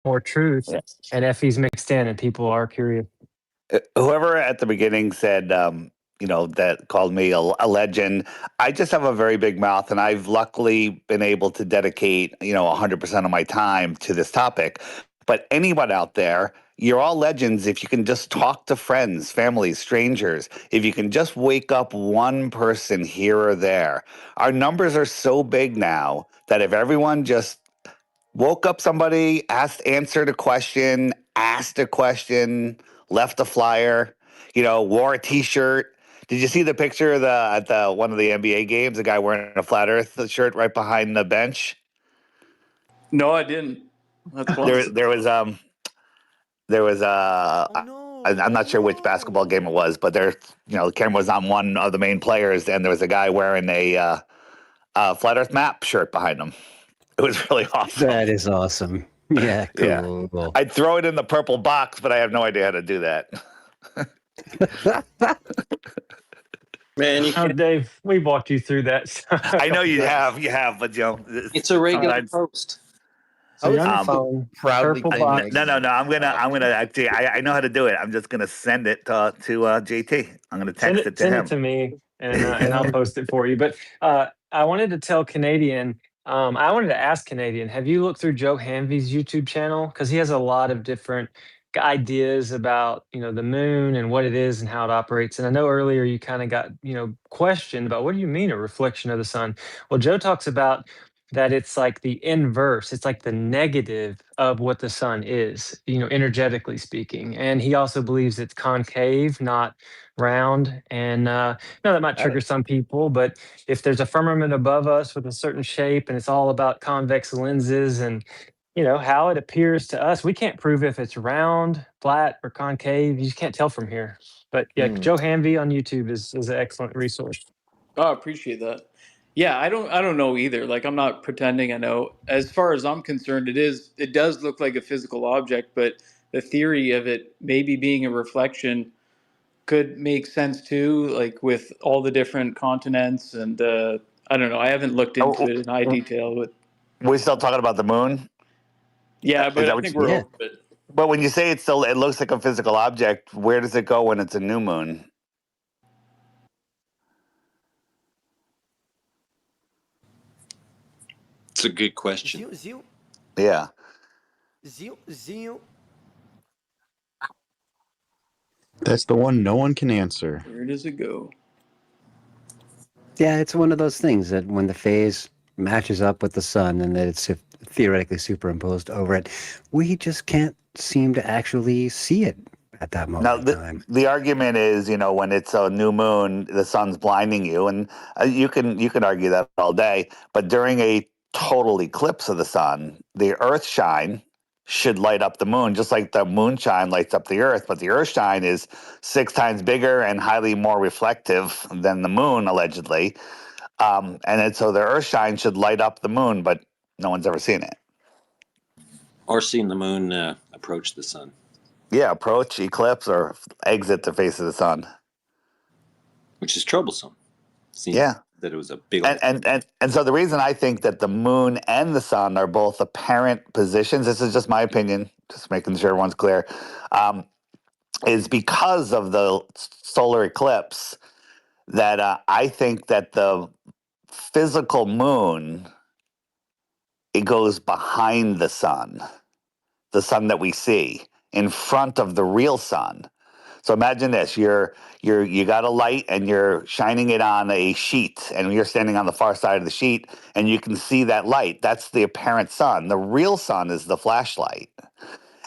more truth, Yeah. and Effie's mixed in, and people are curious. Whoever at the beginning said, that called me a legend, I just have a very big mouth, and I've luckily been able to dedicate, 100% of my time to this topic. But anyone out there, you're all legends if you can just talk to friends, families, strangers. If you can just wake up one person here or there. Our numbers are so big now that if everyone just woke up somebody, answered a question, asked a question, left a flyer, wore a T-shirt. Did you see the picture of at the one of the NBA games? The guy wearing a flat Earth shirt right behind the bench. No, I didn't. That's There, awesome. there was Oh no! I'm not sure which basketball game it was, but the camera was on one of the main players, and there was a guy wearing a flat Earth map shirt behind him. It was really awesome. That is awesome. Yeah, Yeah. cool. I'd throw it in the purple box, but I have no idea how to do that. Man, you Oh, can't. Dave, we walked you through that. I know you have, but It's a regular sometimes- post. So you're on your Um, phone, proudly purple claim box. No. I'm gonna actually. I know how to do it. I'm just gonna send it to JT. I'm gonna text it to Send him. it to me, and I'll post it for you. But I wanted to tell Canadian. I wanted to ask Canadian. Have you looked through Joe Hanvey's YouTube channel? Because he has a lot of different ideas about the moon and what it is and how it operates. And I know earlier you kind of got questioned about what do you mean a reflection of the sun? Well, Joe talks about that it's like the inverse. It's like the negative of what the sun is, energetically speaking. And he also believes it's concave, not round. And that might trigger some people, but if there's a firmament above us with a certain shape and it's all about convex lenses and how it appears to us, we can't prove if it's round, flat, or concave. You just can't tell from here. But yeah, Joe Hanvey on YouTube is an excellent resource. Oh, I appreciate that. Yeah, I don't know either. Like, I'm not pretending I know. As far as I'm concerned, it does look like a physical object, but the theory of it maybe being a reflection could make sense too, like with all the different continents and I don't know. I haven't looked into it in high detail, but We're still talking about the moon. yeah, Is but that I what think you- we're Yeah. over it. But when you say it looks like a physical object. Where does it go when it's a new moon? It's a good question. Zio, Yeah. Zio. That's the one no one can answer. Where does it go? Yeah, it's one of those things that when the phase matches up with the sun and that it's theoretically superimposed over it, we just can't seem to actually see it at that moment Now, in time. the argument is, when it's a new moon, the sun's blinding you, and you can argue that all day. But during a total eclipse of the sun, the Earth shine should light up the moon, just like the moonshine lights up the Earth. But the Earth shine is 6 times bigger and highly more reflective than the moon, allegedly. So the Earth shine should light up the moon, but no one's ever seen it. Or seeing the moon approach the sun. Yeah, approach, eclipse, or exit the face of the sun. Which is troublesome. Seems Yeah. that it was a big And so the reason I think that the moon and the sun are both apparent positions, this is just my opinion, just making sure everyone's clear, is because of the solar eclipse that I think that the physical moon, it goes behind the sun that we see, in front of the real sun. So imagine this: you got a light and you're shining it on a sheet, and you're standing on the far side of the sheet, and you can see that light. That's the apparent sun. The real sun is the flashlight,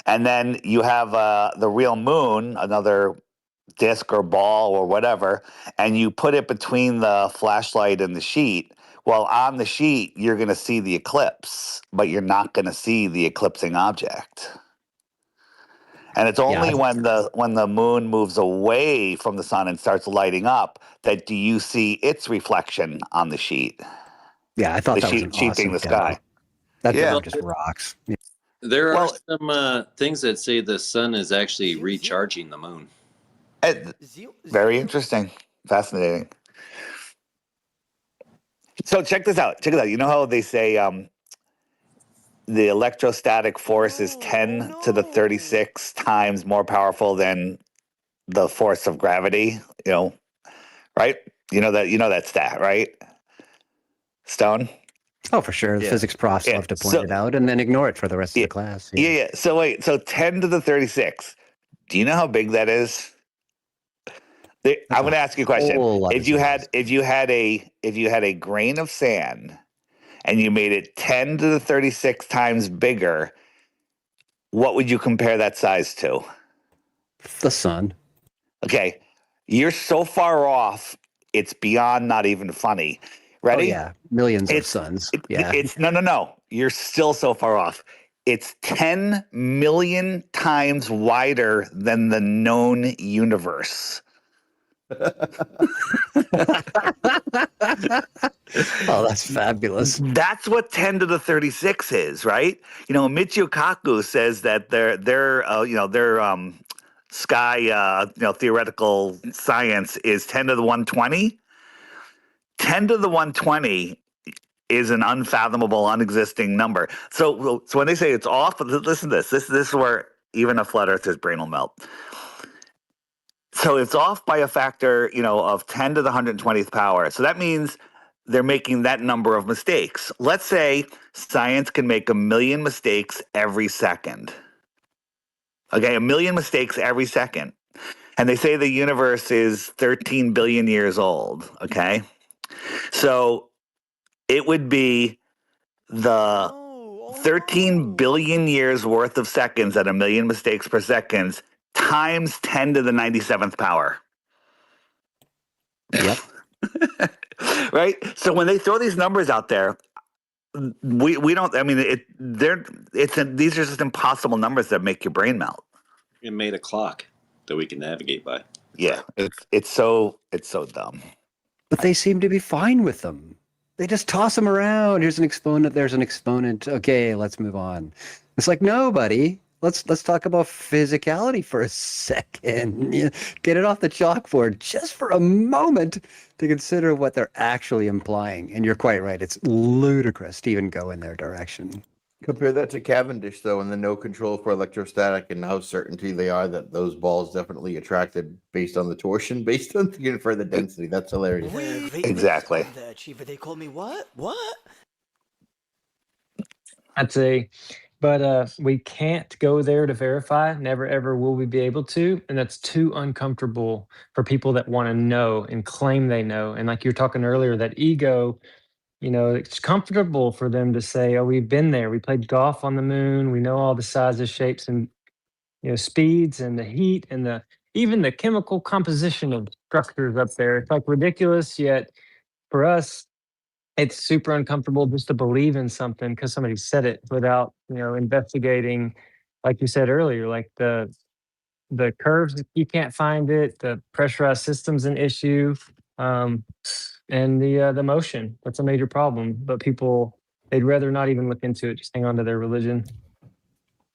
and then you have the real moon, another disc or ball or whatever, and you put it between the flashlight and the sheet. Well, on the sheet, you're going to see the eclipse, but you're not going to see the eclipsing object. And it's only when the moon moves away from the sun and starts lighting up that do you see its reflection on the sheet. Yeah, I thought that was an sheet being awesome the demo. sky. That Yeah. demo just rocks. Yeah. There are some things that say the sun is actually recharging the moon. Very interesting. Fascinating. So check this out. You know how they say the electrostatic force is No, 10 to the no. 36 times more powerful than the force of gravity, right? You know that stat, right? Stone? Oh, for sure. The Yeah. physics profs Yeah. love to point it out and then ignore it for the rest of Yeah, the class. yeah. So wait, so 10 to the 36. Do you know how big that is? That's I'm a going to ask you a question. whole lot of If you zeros. had a grain of sand and you made it 10 to the 36 times bigger, what would you compare that size to? The sun. Okay, you're so far off, it's beyond not even funny. Oh, Ready? yeah. Millions of It's suns. it, Yeah. it's no. You're still so far off. It's 10 million times wider than the known universe. Oh, that's fabulous. That's what 10 to the 36 is, right? Michio Kaku says that their sky theoretical science is 10 to the 120. 10 to the 120 is an unfathomable, unexisting number. So when they say it's off, listen to this. This is where even a flat earther's brain will melt. So it's off by a factor, of 10 to the 120th power. So that means they're making that number of mistakes. Let's say science can make 1 million mistakes every second. Okay, 1 million mistakes every second. And they say the universe is 13 billion years old. Okay. So it would be the No, oh 13 no. billion years worth of seconds at 1 million mistakes per second times 10 to the 97th power. Yep. Right? So when they throw these numbers out there, we don't. I mean, these are just impossible numbers that make your brain melt. It made a clock that we can navigate by. Yeah, it's so dumb. But they seem to be fine with them. They just toss them around. Here's an exponent. There's an exponent. Okay, let's move on. It's like, no, buddy. Let's talk about physicality for a second. Get it off the chalkboard just for a moment to consider what they're actually implying. And you're quite right. It's ludicrous to even go in their direction. Compare that to Cavendish, though, and the no control for electrostatic and how certainty they are that those balls definitely attracted based on the torsion, based on the further density. That's hilarious. Exactly. The achiever, they call me what? What? But we can't go there to verify. Never ever will we be able to, and that's too uncomfortable for people that want to know and claim they know. And like you were talking earlier, that ego, it's comfortable for them to say, "Oh, we've been there. We played golf on the moon. We know all the sizes, shapes, and speeds, and the heat, and even the chemical composition of structures up there." It's like ridiculous, yet for us, it's super uncomfortable just to believe in something because somebody said it without investigating, like you said earlier, like the curves, you can't find it, the pressurized system's an issue, um, and the motion, that's a major problem. But people, they'd rather not even look into it, just hang on to their religion.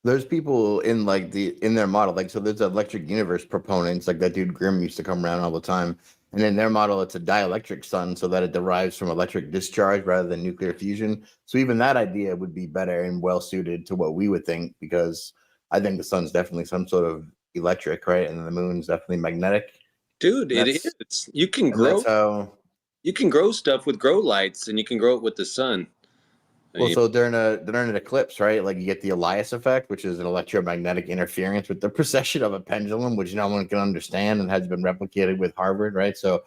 There's people in in their model, so there's electric universe proponents, like that dude Grimm used to come around all the time. And in their model, it's a dielectric sun, so that it derives from electric discharge rather than nuclear fusion. So even that idea would be better and well suited to what we would think, because I think the sun's definitely some sort of electric, right? And the moon's definitely magnetic. Dude, it That's is. You can and that's grow how. you can grow stuff with grow lights, and you can grow it with the sun. I Well, mean, so during an eclipse, right? Like you get the Elias effect, which is an electromagnetic interference with the precession of a pendulum, which no one can understand and has been replicated with Harvard, right? So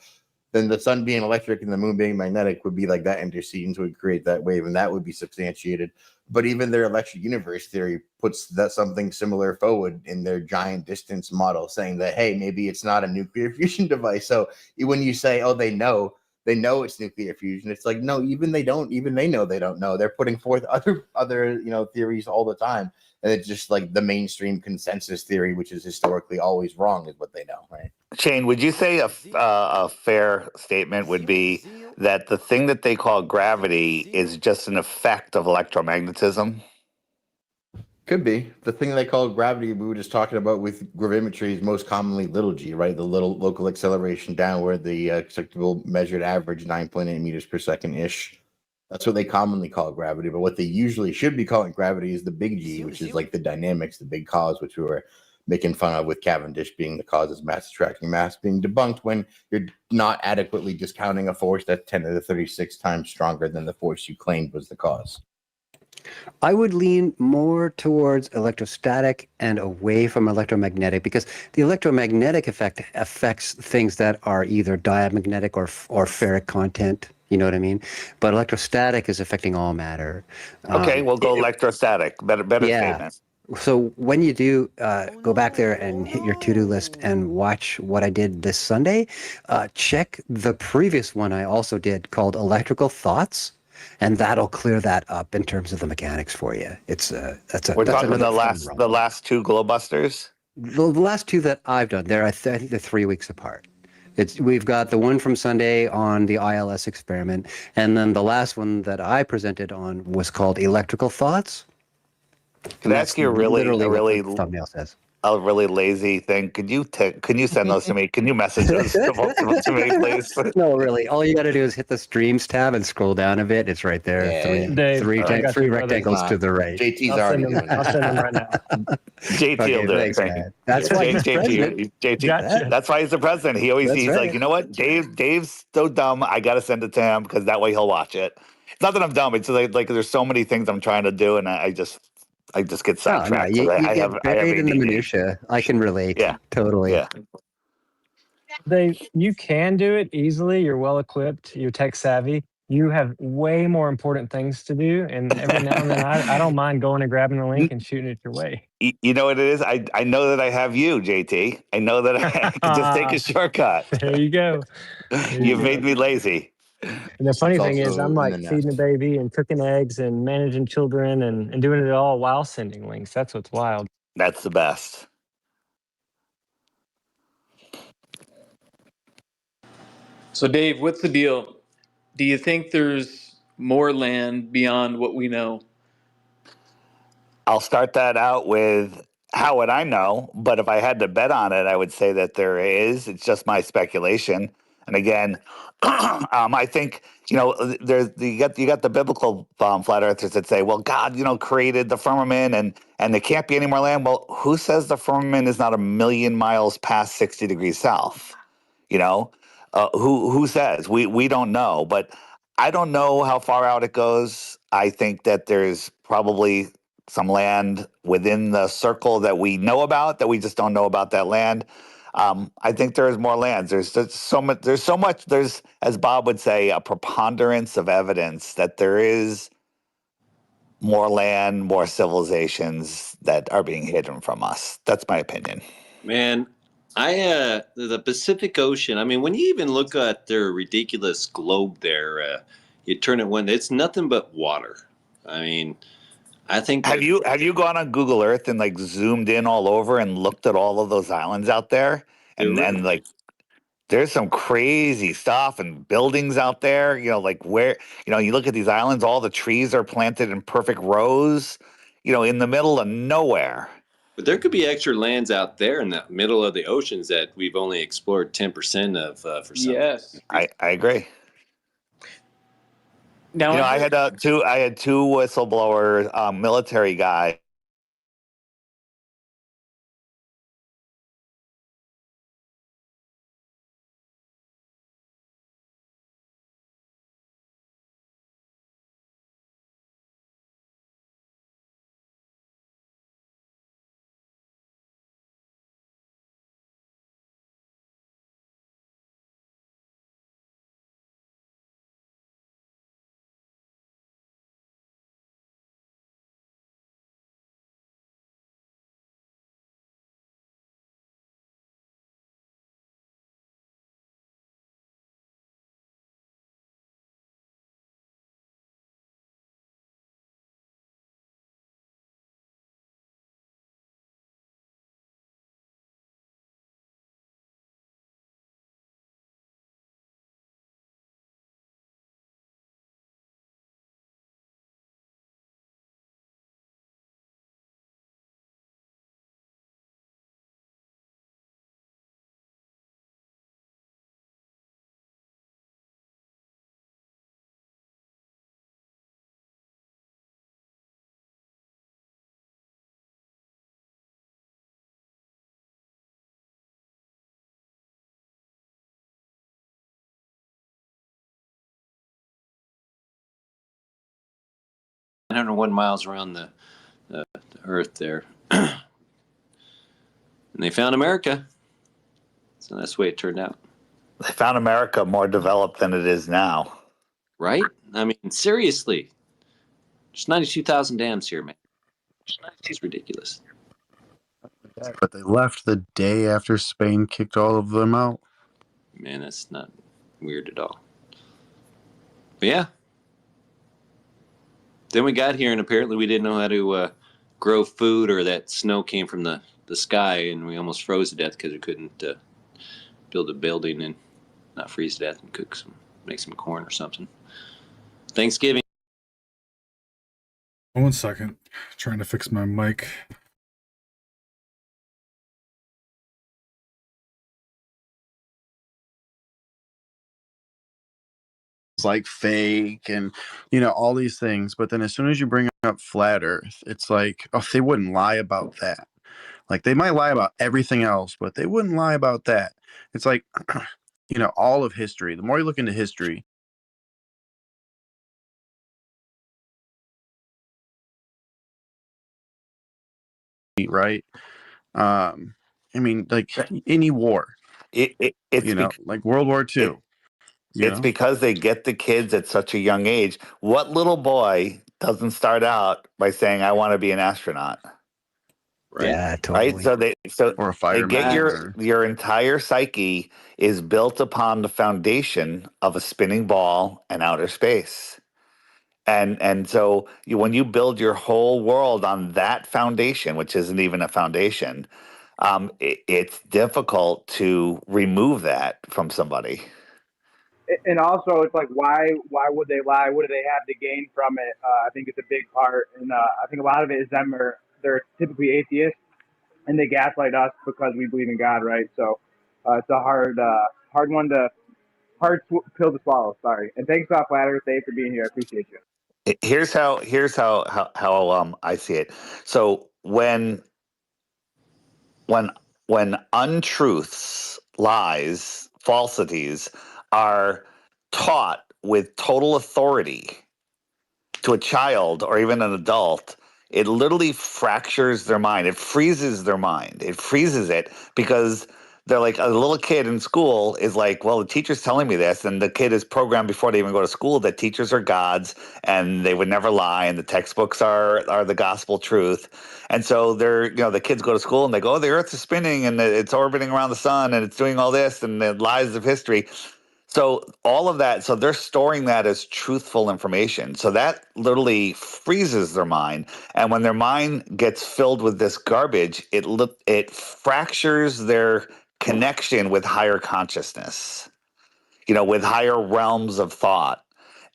then the sun being electric and the moon being magnetic would be like that intercedes would create that wave, and that would be substantiated. But even their electric universe theory puts that something similar forward in their giant distance model, saying that, hey, maybe it's not a nuclear fusion device. So when you say, oh, they know it's nuclear fusion, it's like, no, even they know they don't know. They're putting forth other theories all the time, and it's just like the mainstream consensus theory, which is historically always wrong, is what they know, right? Shane, would you say a fair statement would be that the thing that they call gravity is just an effect of electromagnetism? Could be. The thing they call gravity, we were just talking about with gravimetry, is most commonly little g, right? The little local acceleration downward, the acceptable measured average 9.8 meters per second ish. That's what they commonly call gravity. But what they usually should be calling gravity is the big G, which is like the dynamics, the big cause, which we were making fun of with Cavendish being the cause of mass attracting mass being debunked when you're not adequately discounting a force that's 10 to the 36 times stronger than the force you claimed was the cause. I would lean more towards electrostatic and away from electromagnetic, because the electromagnetic effect affects things that are either diamagnetic or ferric content. You know what I mean? But electrostatic is affecting all matter. Okay, we'll go electrostatic. Better Yeah. statement. So when you do go back there and hit your to-do list and watch what I did this Sunday, check the previous one I also did called Electrical Thoughts, and that'll clear that up in terms of the mechanics for you. We're That's talking another the fun last run. the last two glow busters. The last two that I've done, I think they're 3 weeks apart. We've got the one from Sunday on the ILS experiment, and then the last one that I presented on was called Electrical Thoughts. Can I ask you Literally what the thumbnail says. a really lazy thing? Can you send those to me? Can you message those to me, please? No, really. All you got to do is hit the streams tab and scroll down a bit. It's right there. Yeah. Dave, I got Three you, brother. rectangles to the right. JT's I'll already send them. doing I'll it. send them right now. JT will Okay, do it. thanks, Thank you. man. That's why he's president. JT. Gotcha. That's why he's the president. That's He's like, right. you know what? Dave's so dumb. I got to send it to him because that way he'll watch it. It's not that I'm dumb. It's like there's so many things I'm trying to do, and I just get No, sidetracked. 'Cause you I get have buried in the ADD. minutia. I can relate. Yeah, Totally. yeah. You can do it easily. You're well equipped. You're tech savvy. You have way more important things to do. And every now and then, I don't mind going and grabbing the link and shooting it your way. You know what it is? I know that I have you, JT. I know that I can just take a shortcut. There you go. There you You've go. made me lazy. And the funny It's thing is, I'm also in like the feeding a nest. baby and cooking eggs and managing children and doing it all while sending links. That's what's wild. That's the best. So, Dave, what's the deal? Do you think there's more land beyond what we know? I'll start that out with how would I know? But if I had to bet on it, I would say that there is. It's just my speculation. And again, I think you got the biblical flat earthers that say, well, God, created the firmament and there can't be any more land. Well, who says the firmament is not a million miles past 60 degrees south? You know, who says? We don't know, but I don't know how far out it goes. I think that there's probably some land within the circle that we know about that we just don't know about that land. I think there is more lands. There's so much. There's so much. There's, as Bob would say, a preponderance of evidence that there is more land, more civilizations that are being hidden from us. That's my opinion. Man, the Pacific Ocean. I mean, when you even look at their ridiculous globe there, you turn it one, it's nothing but water. I mean, I think Have you gone on Google Earth and like zoomed in all over and looked at all of those islands out there? And like there's some crazy stuff and buildings out there, like where, you look at these islands, all the trees are planted in perfect rows, in the middle of nowhere. But there could be extra lands out there in the middle of the oceans that we've only explored 10% of for some. Yes. I agree. Now, I had two whistleblower military guys 901 miles around the Earth there. And they found America. So that's the way it turned out. They found America more developed than it is now. Right? I mean, seriously. There's 92,000 dams here, man. It's ridiculous. But they left the day after Spain kicked all of them out. Man, that's not weird at all. But yeah. Then we got here, and apparently we didn't know how to grow food, or that snow came from the sky, and we almost froze to death because we couldn't build a building and not freeze to death and make some corn or something. Thanksgiving. 1 second. Trying to fix my mic. It's like fake and, all these things. But then as soon as you bring up flat Earth, it's like, oh, they wouldn't lie about that. Like they might lie about everything else, but they wouldn't lie about that. It's like, all of history. The more you look into history, right? I mean, like any war, like World War II. It's because they get the kids at such a young age. What little boy doesn't start out by saying, "I want to be an astronaut"? Right. Yeah, Right. totally. Or a They fireman. get your entire psyche is built upon the foundation of a spinning ball and outer space. And so when you build your whole world on that foundation, which isn't even a foundation, it's difficult to remove that from somebody. And also, it's like, why would they lie? What do they have to gain from it? I think it's a big part, and I think a lot of it is they're typically atheists, and they gaslight us because we believe in God, right? So it's a hard pill to swallow. Sorry, and thanks, Flat Earth Dave, for being here. I appreciate you. Here's how I see it. So when untruths, lies, falsities are taught with total authority to a child or even an adult, it literally fractures their mind. It freezes their mind. It freezes it because they're like, a little kid in school is like, well, the teacher's telling me this, and the kid is programmed before they even go to school that teachers are gods and they would never lie, and the textbooks are the gospel truth. And so the kids go to school and they go, oh, the earth is spinning and it's orbiting around the sun and it's doing all this and the lies of history. So all of that, so they're storing that as truthful information. So that literally freezes their mind. And when their mind gets filled with this garbage, it fractures their connection with higher consciousness, with higher realms of thought.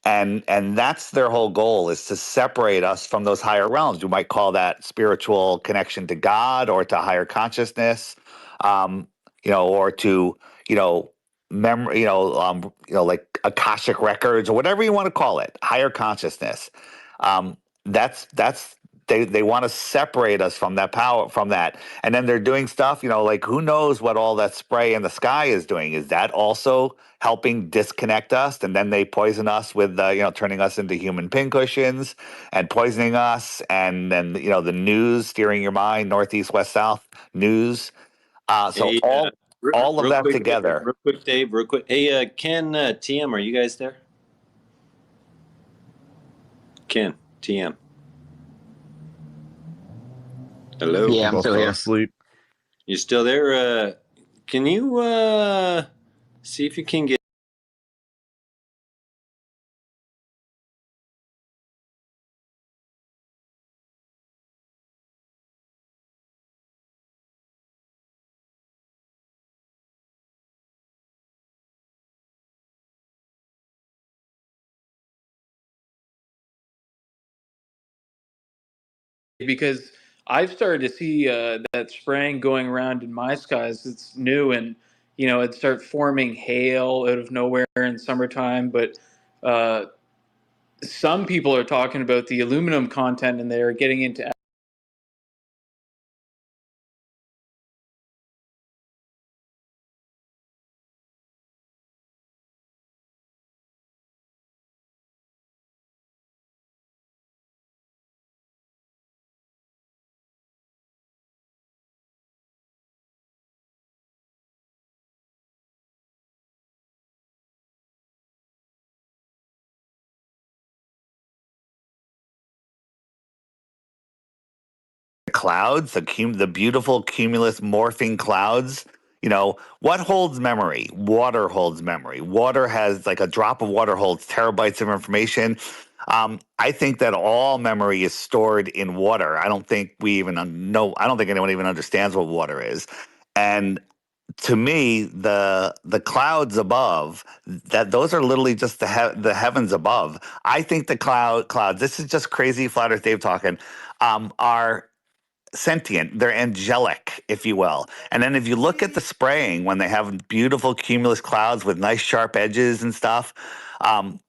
And that's their whole goal, is to separate us from those higher realms. You might call that spiritual connection to God or to higher consciousness, or to, memory, like Akashic records or whatever you want to call it, higher consciousness. That's they want to separate us from that power, from that. And then they're doing stuff, like who knows what all that spray in the sky is doing. Is that also helping disconnect us? And then they poison us with, turning us into human pincushions and poisoning us. And then, the news steering your mind, northeast, west, south news. So Hey, all of real that quick, together. real quick, Dave, real quick. Hey, Ken, TM, are you guys there? Ken, TM. Hello. Yeah, I'm still here. Asleep. You still there? Can you see if you can get because I've started to see that spraying going around in my skies. It's new, and it start forming hail out of nowhere in summertime. But some people are talking about the aluminum content in there getting into clouds, the beautiful cumulus morphing clouds. What holds memory? Water holds memory. Water has, like, a drop of water holds terabytes of information. I think that all memory is stored in water. I don't think we even know. I don't think anyone even understands what water is. And to me, the clouds above, that those are literally just the heavens above. I think the clouds. This is just crazy flat Earth Dave talking. Are sentient. They're angelic, if you will. And then if you look at the spraying, when they have beautiful cumulus clouds with nice sharp edges and stuff, and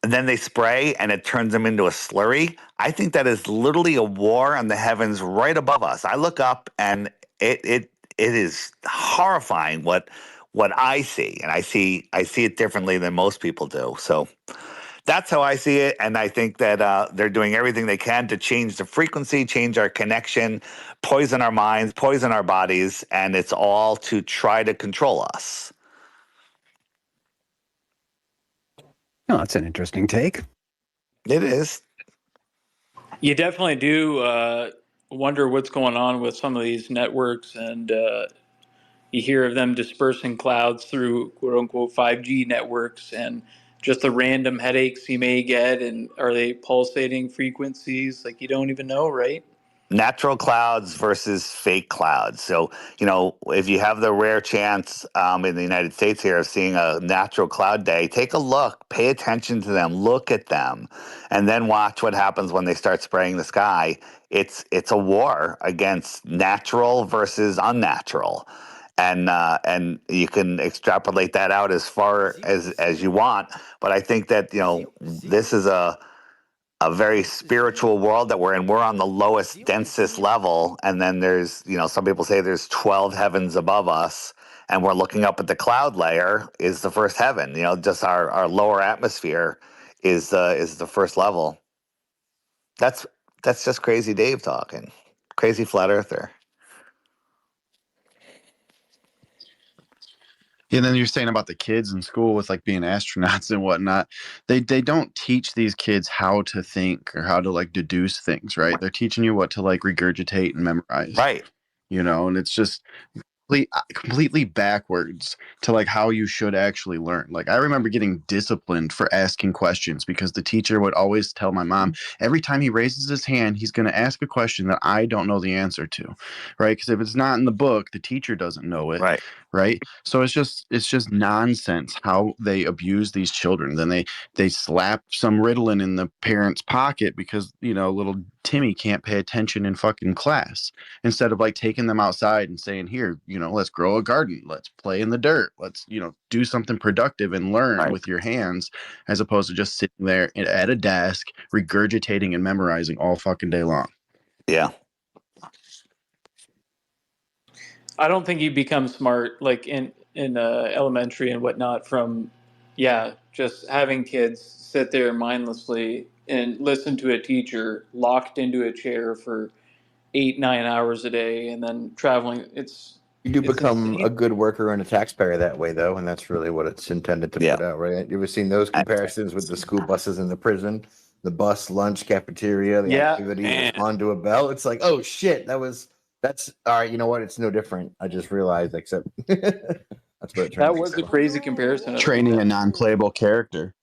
then they spray and it turns them into a slurry. I think that is literally a war on the heavens right above us. I look up and it is horrifying what I see, and I see it differently than most people do. So that's how I see it, and I think that they're doing everything they can to change the frequency, change our connection, poison our minds, poison our bodies, and it's all to try to control us. Oh, that's an interesting take. It is. You definitely do wonder what's going on with some of these networks, and you hear of them dispersing clouds through quote unquote 5G networks, and just the random headaches you may get. And are they pulsating frequencies? Like, you don't even know, right? Natural clouds versus fake clouds. So, if you have the rare chance in the United States here of seeing a natural cloud day, take a look, pay attention to them, look at them, and then watch what happens when they start spraying the sky. It's a war against natural versus unnatural. And you can extrapolate that out as far as you want. But I think that, this is a very spiritual world that we're in. We're on the lowest, densest level. And then there's, some people say there's 12 heavens above us. And we're looking up at the cloud layer is the first heaven. Just our lower atmosphere is the first level. That's just crazy Dave talking. Crazy flat earther. Yeah, and then you're saying about the kids in school with like being astronauts and whatnot. They don't teach these kids how to think or how to like deduce things, right? They're teaching you what to like regurgitate and memorize. Right. And it's just completely backwards to like how you should actually learn. Like, I remember getting disciplined for asking questions because the teacher would always tell my mom, every time he raises his hand, he's going to ask a question that I don't know the answer to, right? Because if it's not in the book, the teacher doesn't know it. Right. So it's just nonsense how they abuse these children. Then they slap some Ritalin in the parent's pocket because, little Timmy can't pay attention in fucking class, instead of like taking them outside and saying, here, let's grow a garden, let's play in the dirt, let's, do something productive and learn with your hands, as opposed to just sitting there at a desk regurgitating and memorizing all fucking day long. Yeah. I don't think you become smart like in elementary and whatnot from just having kids sit there mindlessly and listen to a teacher locked into a chair for 8-9 hours a day and then traveling. You do It's become insane. a good worker and a taxpayer that way, though, and that's really what it's intended to put out, right? You ever seen those comparisons with the school buses in the prison? The bus, lunch, cafeteria, the activities, respond to a bell. It's like, oh shit, that's all right. You know what? It's no different. I just realized, except that's what it That was a crazy comparison. Training a non-playable character.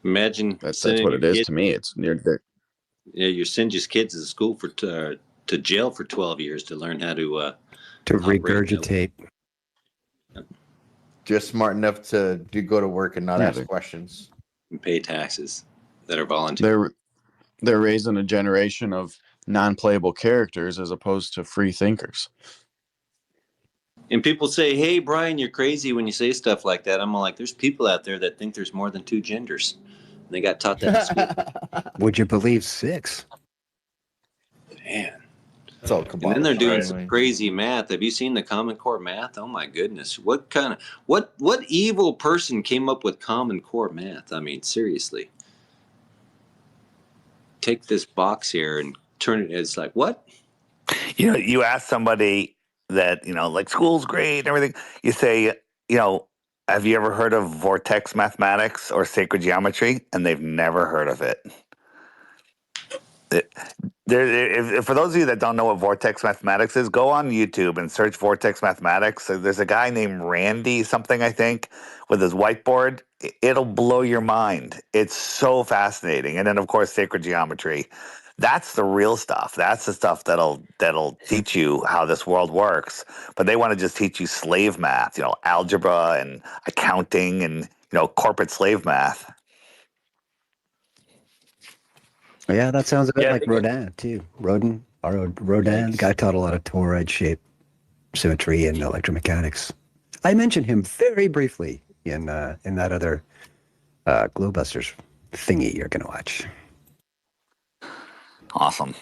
Imagine that's what it is to me. It's near there. Yeah, you send your kids to school to jail for 12 years to learn how to regurgitate. Just smart enough to go to work and not ask questions and pay taxes that are voluntary. They're raising a generation of non-playable characters as opposed to free thinkers. And people say, hey, Brian, you're crazy when you say stuff like that. I'm like, there's people out there that think there's more than 2 genders. And they got taught that in school. Would you believe 6? Man. It's all and then they're doing some crazy math. Have you seen the Common Core math? Oh my goodness. What evil person came up with Common Core math? I mean, seriously. Take this box here and turn it. It's like, what? You ask somebody that, like, school's great and everything. You say, have you ever heard of vortex mathematics or sacred geometry? And they've never heard of it. If for those of you that don't know what vortex mathematics is, go on YouTube and search vortex mathematics. There's a guy named Randy something, I think, with his whiteboard. It'll blow your mind. It's so fascinating. And then, of course, sacred geometry. That's the real stuff. That's the stuff that'll teach you how this world works. But they want to just teach you slave math, algebra and accounting and corporate slave math. Yeah, that sounds a bit Yeah, I like think Rodin too. Rodin, the guy taught a lot of toroid shape, symmetry, and electromechanics. I mentioned him very briefly in that other Glowbusters thingy you're gonna watch. Awesome.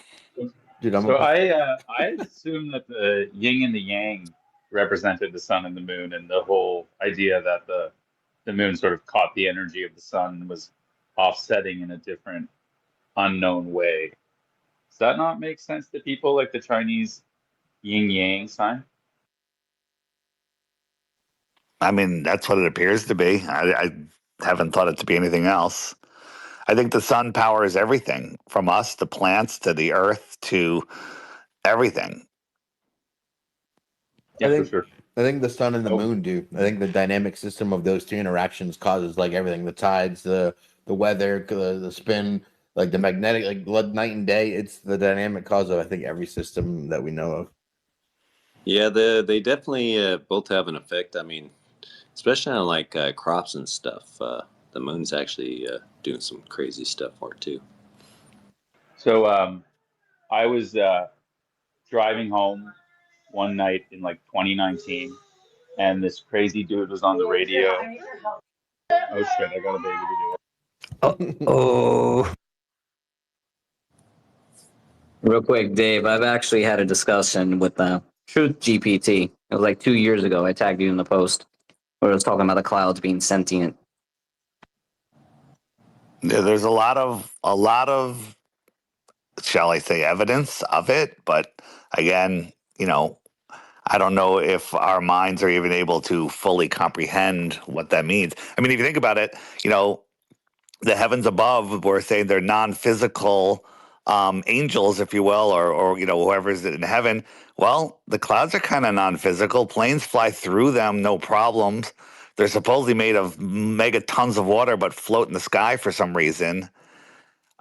Dude, So I assume that the yin and the yang represented the sun and the moon, and the whole idea that the moon sort of caught the energy of the sun and was offsetting in a different unknown way. Does that not make sense to people, like the Chinese yin yang sign? I mean, that's what it appears to be. I haven't thought it to be anything else. I think the sun powers everything from us to plants to the earth to everything. Yeah, I for think sure. I think the sun and the Oh, moon do. I think the dynamic system of those two interactions causes like everything, the tides, the weather, the spin, like the magnetic, like night and day. It's the dynamic cause of I think every system that we know of. Yeah, they definitely both have an effect. I mean, especially on like crops and stuff. The moon's actually doing some crazy stuff for it too. so I was driving home one night in like 2019, and this crazy dude was on the radio. Oh shit! I got a baby to do it. Oh, Real quick, Dave, I've actually had a discussion with Truth GPT. It was like 2 years ago. I tagged you in the post where it was talking about the clouds being sentient. There's a lot of, shall I say, evidence of it, but again, I don't know if our minds are even able to fully comprehend what that means. I mean, if you think about it, the heavens above, we're saying they're non-physical angels, if you will, or whoever's in heaven. Well, the clouds are kind of non-physical. Planes fly through them, no problems. They're supposedly made of mega tons of water, but float in the sky for some reason.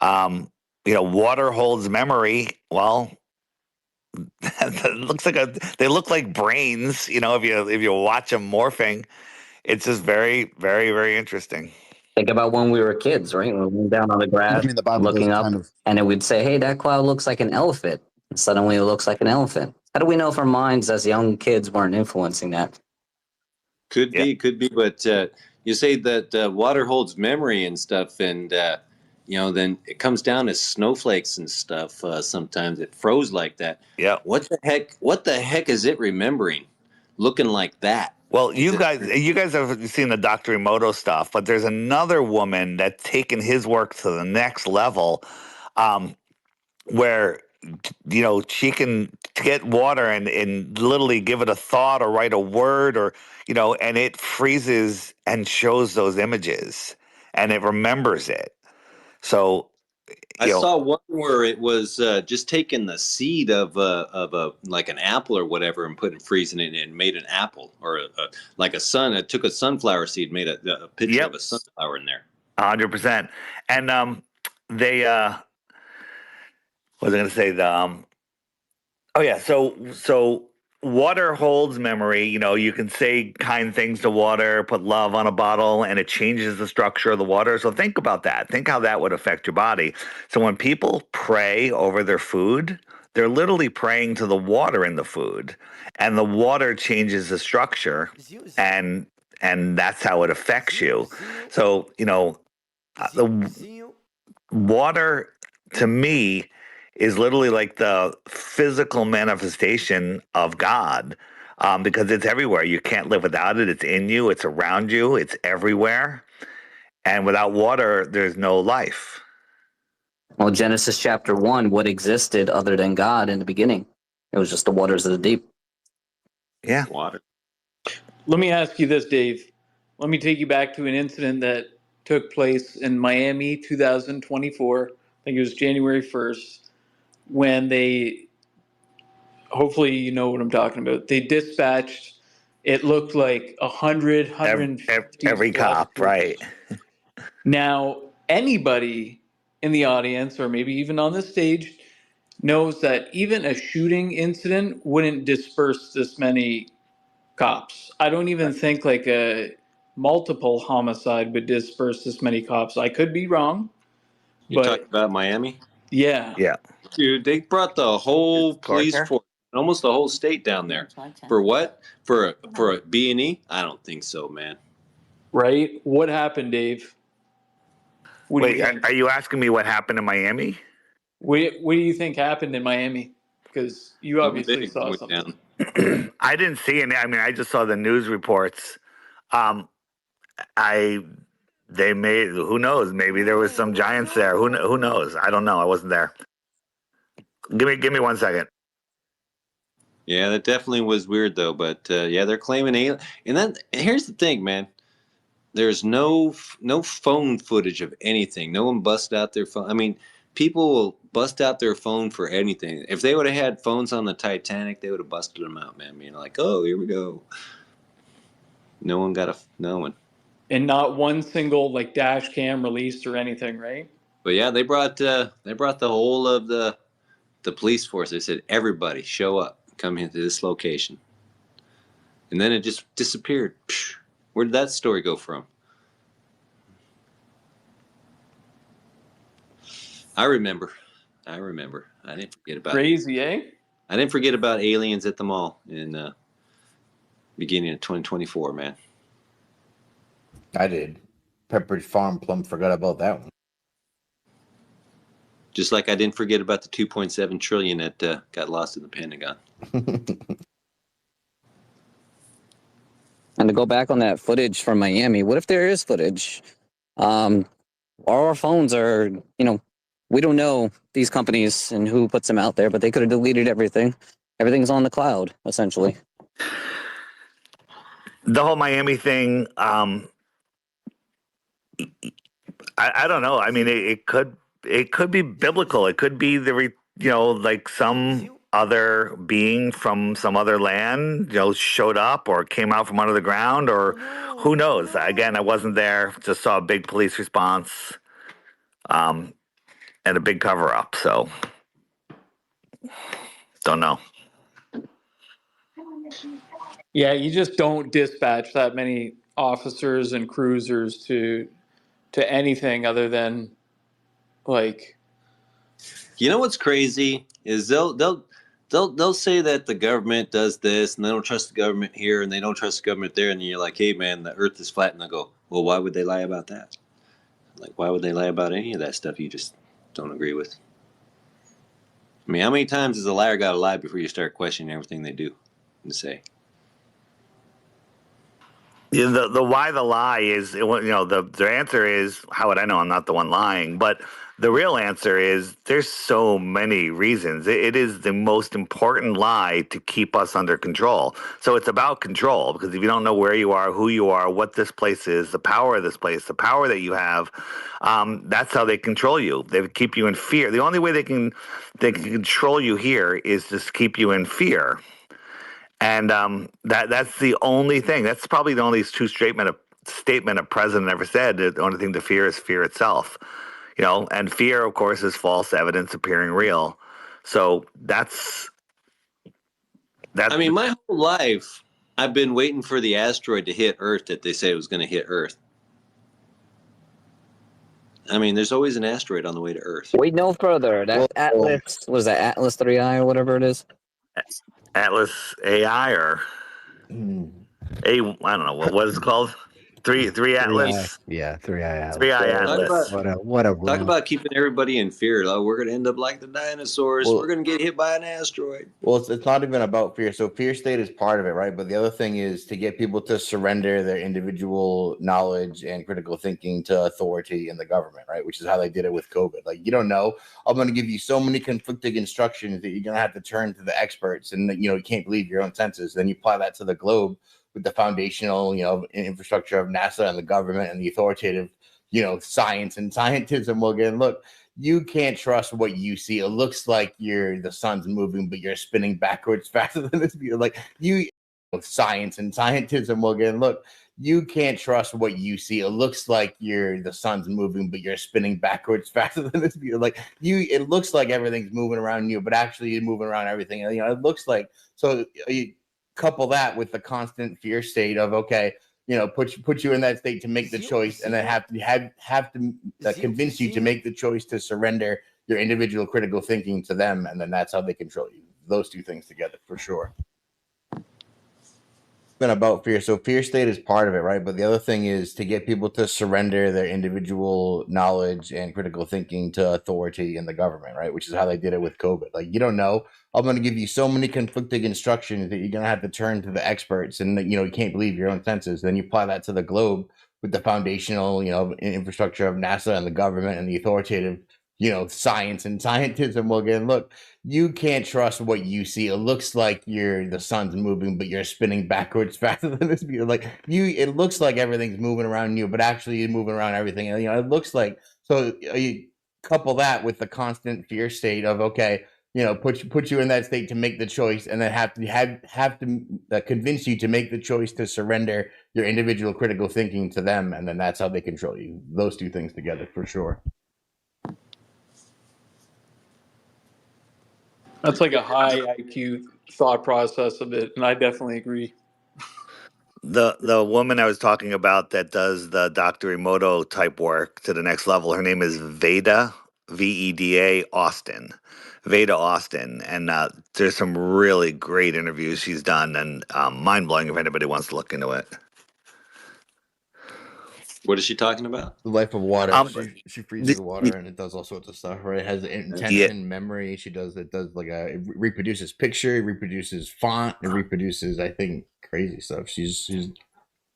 Water holds memory. Well, they look like brains. If you watch them morphing, it's just very, very, very interesting. Think about when we were kids, right? We were down on the I grass mean, the Bible does looking up, kind of. and then we'd say, hey, that cloud looks like an elephant. And suddenly it looks like an elephant. How do we know if our minds as young kids weren't influencing that? Could be, but you say that water holds memory and stuff, and then it comes down as snowflakes and stuff. Sometimes it froze like that. Yeah. What the heck? What the heck is it remembering? Looking like that. Well, you guys have seen the Dr. Emoto stuff, but there's another woman that's taken his work to the next level, where she can get water and literally give it a thought or write a word or and it freezes and shows those images and it remembers it. So I saw one where it was just taking the seed of a like an apple or whatever and freezing it and made an apple or like a sun. It took a sunflower seed, made a picture of a sunflower in there. 100%. And they what was I going to say? Oh yeah, so water holds memory. You can say kind things to water, put love on a bottle, and it changes the structure of the water. So think about that. Think how that would affect your body. So when people pray over their food, they're literally praying to the water in the food, and the water changes the structure, and that's how it affects you. So the water to me is literally like the physical manifestation of God, because it's everywhere. You can't live without it. It's in you. It's around you. It's everywhere. And without water, there's no life. Well, Genesis chapter 1, what existed other than God in the beginning? It was just the waters of the deep. Yeah. Water. Let me ask you this, Dave. Let me take you back to an incident that took place in Miami, 2024. I think it was January 1st. when they, hopefully you know what I'm talking about, they dispatched, it looked like 100, 150 Every plus cop, right? cruisers. Now, anybody in the audience, or maybe even on the stage, knows that even a shooting incident wouldn't disperse this many cops. I don't even think like a multiple homicide would disperse this many cops. I could be wrong, You talking but about Miami? yeah. Yeah. Dude, they brought the whole police Torture? force, almost the whole state down there. For what? For a B&E? I don't think so, man. Right? What happened, Dave? What do you Wait, think? are you asking me what happened in Miami? What do you think happened in Miami? Because you Something obviously big saw went something. down. I didn't see any. I mean, I just saw the news reports. Um, I they may who knows? Maybe there was some giants there. Who knows? I don't know. I wasn't there. Give me 1 second. Yeah, that definitely was weird though. But yeah, they're claiming alien. And then here's the thing, man. There's no phone footage of anything. No one busted out their phone. I mean, people will bust out their phone for anything. If they would have had phones on the Titanic, they would have busted them out, man. Being like, oh, here we go. No one. And not one single like dash cam released or anything, right? But yeah, they brought the whole of the police force. They said everybody show up, come into this location, and then it just disappeared. Where did that story go from? I remember. I didn't forget about it. Crazy, eh? I didn't forget about aliens at the mall in beginning of 2024, man. I did. Pepperidge Farm plumb forgot about that one. Just like I didn't forget about the 2.7 trillion that got lost in the Pentagon. And to go back on that footage from Miami, what if there is footage? All our phones are, we don't know these companies and who puts them out there, but they could have deleted everything. Everything's on the cloud, essentially. The whole Miami thing. I don't know. I mean, it could be biblical. It could be like some other being from some other land, showed up or came out from under the ground, or who knows. Again, I wasn't there. Just saw a big police response, and a big cover up. So don't know. Yeah, you just don't dispatch that many officers and cruisers to anything other than like. You know what's crazy is they'll say that the government does this and they don't trust the government here and they don't trust the government there, and you're like, hey man, the earth is flat, and they go, well, why would they lie about that? Like, why would they lie about any of that stuff you just don't agree with? I mean, how many times has a liar got to lie before you start questioning everything they do and say? Yeah, the why the lie is, the answer is, how would I know? I'm not the one lying. But the real answer is there's so many reasons. It is the most important lie to keep us under control. So it's about control, because if you don't know where you are, who you are, what this place is, the power of this place, the power that you have, that's how they control you. They keep you in fear. The only way they can control you here is just keep you in fear. And that's the only thing. That's probably the only true statement a president ever said. The only thing to fear is fear itself. And fear, of course, is false evidence appearing real. So that's. I mean, my whole life, I've been waiting for the asteroid to hit Earth that they say was going to hit Earth. I mean, there's always an asteroid on the way to Earth. Wait no further. That Atlas, was that Atlas 3I or whatever it is? Atlas AI or I don't know what is it called. Three Atlas. 3i Atlas. 3i Atlas. What a Talk about keeping everybody in fear. Like, we're going to end up like the dinosaurs. We're going to get hit by an asteroid. Well, it's not even about fear. So fear state is part of it, right? But the other thing is to get people to surrender their individual knowledge and critical thinking to authority in the government, right? Which is how they did it with COVID. Like, you don't know. I'm going to give you so many conflicting instructions that you're going to have to turn to the experts, and you can't believe your own senses. Then you apply that to the globe with the foundational, infrastructure of NASA and the government and the authoritative, science and scientism. Well, again, look, you can't trust what you see. It looks like the sun's moving, but you're spinning backwards faster than the speed. Like you, science and scientism will again look. You can't trust what you see. It looks like the sun's moving, but you're spinning backwards faster than the speed. Like you, it looks like everything's moving around you, but actually you're moving around everything. You know, it looks like so. You couple that with the constant fear state of put you in that state to make the choice, and then have to convince you to make the choice to surrender your individual critical thinking to them, and then that's how they control you. Those two things together for sure. Been about fear. So fear state is part of it, right? But the other thing is to get people to surrender their individual knowledge and critical thinking to authority in the government, right? Which is how they did it with COVID. Like, you don't know. I'm going to give you so many conflicting instructions that you're going to have to turn to the experts, and you can't believe your own senses. Then you apply that to the globe with the foundational, infrastructure of NASA and the government and the authoritative, science and scientism will again look. You can't trust what you see. It looks like the sun's moving, but you're spinning backwards faster than the speed. Like you, it looks like everything's moving around you, but actually you're moving around everything. It looks like so. You couple that with the constant fear state of put you in that state to make the choice, and then have to convince you to make the choice to surrender your individual critical thinking to them, and then that's how they control you. Those two things together for sure. That's like a high IQ thought process of it, and I definitely agree. The woman I was talking about that does the Dr. Emoto type work to the next level, her name is Veda, Veda Austin. Veda Austin. And there's some really great interviews she's done, and mind-blowing if anybody wants to look into it. What is she talking about? The life of water. She freezes the water, and it does all sorts of stuff, right? It has intention, memory. It does like it reproduces picture, it reproduces font, it reproduces, I think, crazy stuff. She's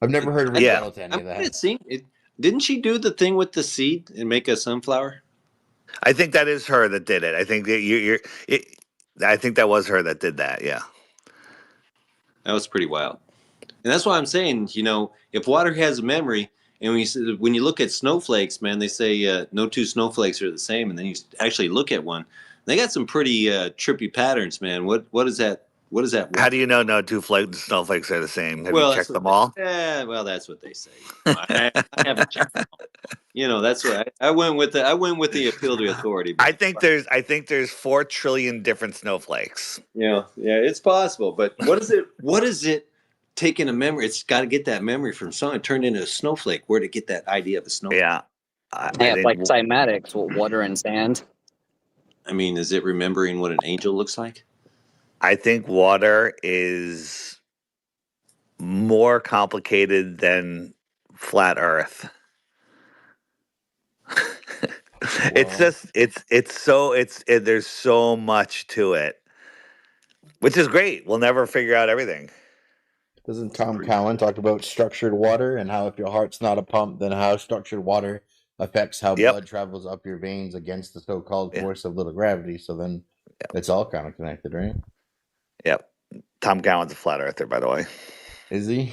I've never heard of rebuttal to any of that. Didn't she do the thing with the seed and make a sunflower? I think that is her that did it. I think that I think that was her that did that. Yeah, that was pretty wild. And that's why I'm saying, if water has a memory, and when you look at snowflakes, man, they say no two snowflakes are the same, and then you actually look at one, they got some pretty trippy patterns, man. What is that? What is that? How do you know no two snowflakes are the same? Have you checked them all? Yeah, well, that's what they say. I haven't checked them all. That's what I went with. I went with the appeal to authority. I think there's 4 trillion different snowflakes. Yeah, it's possible. But what is it? Taking a memory, it's got to get that memory from someone turned into a snowflake. Where to get that idea of a snowflake? Yeah, like cymatics, water and sand. I mean, is it remembering what an angel looks like? I think water is more complicated than flat Earth. It's just there's so much to it, which is great. We'll never figure out everything. Doesn't Tom Cowan talk about structured water and how if your heart's not a pump, then how structured water affects how blood travels up your veins against the so-called force of little gravity? So then it's all kind of connected, right? Yep. Tom Cowan's a flat earther, by the way. Is he?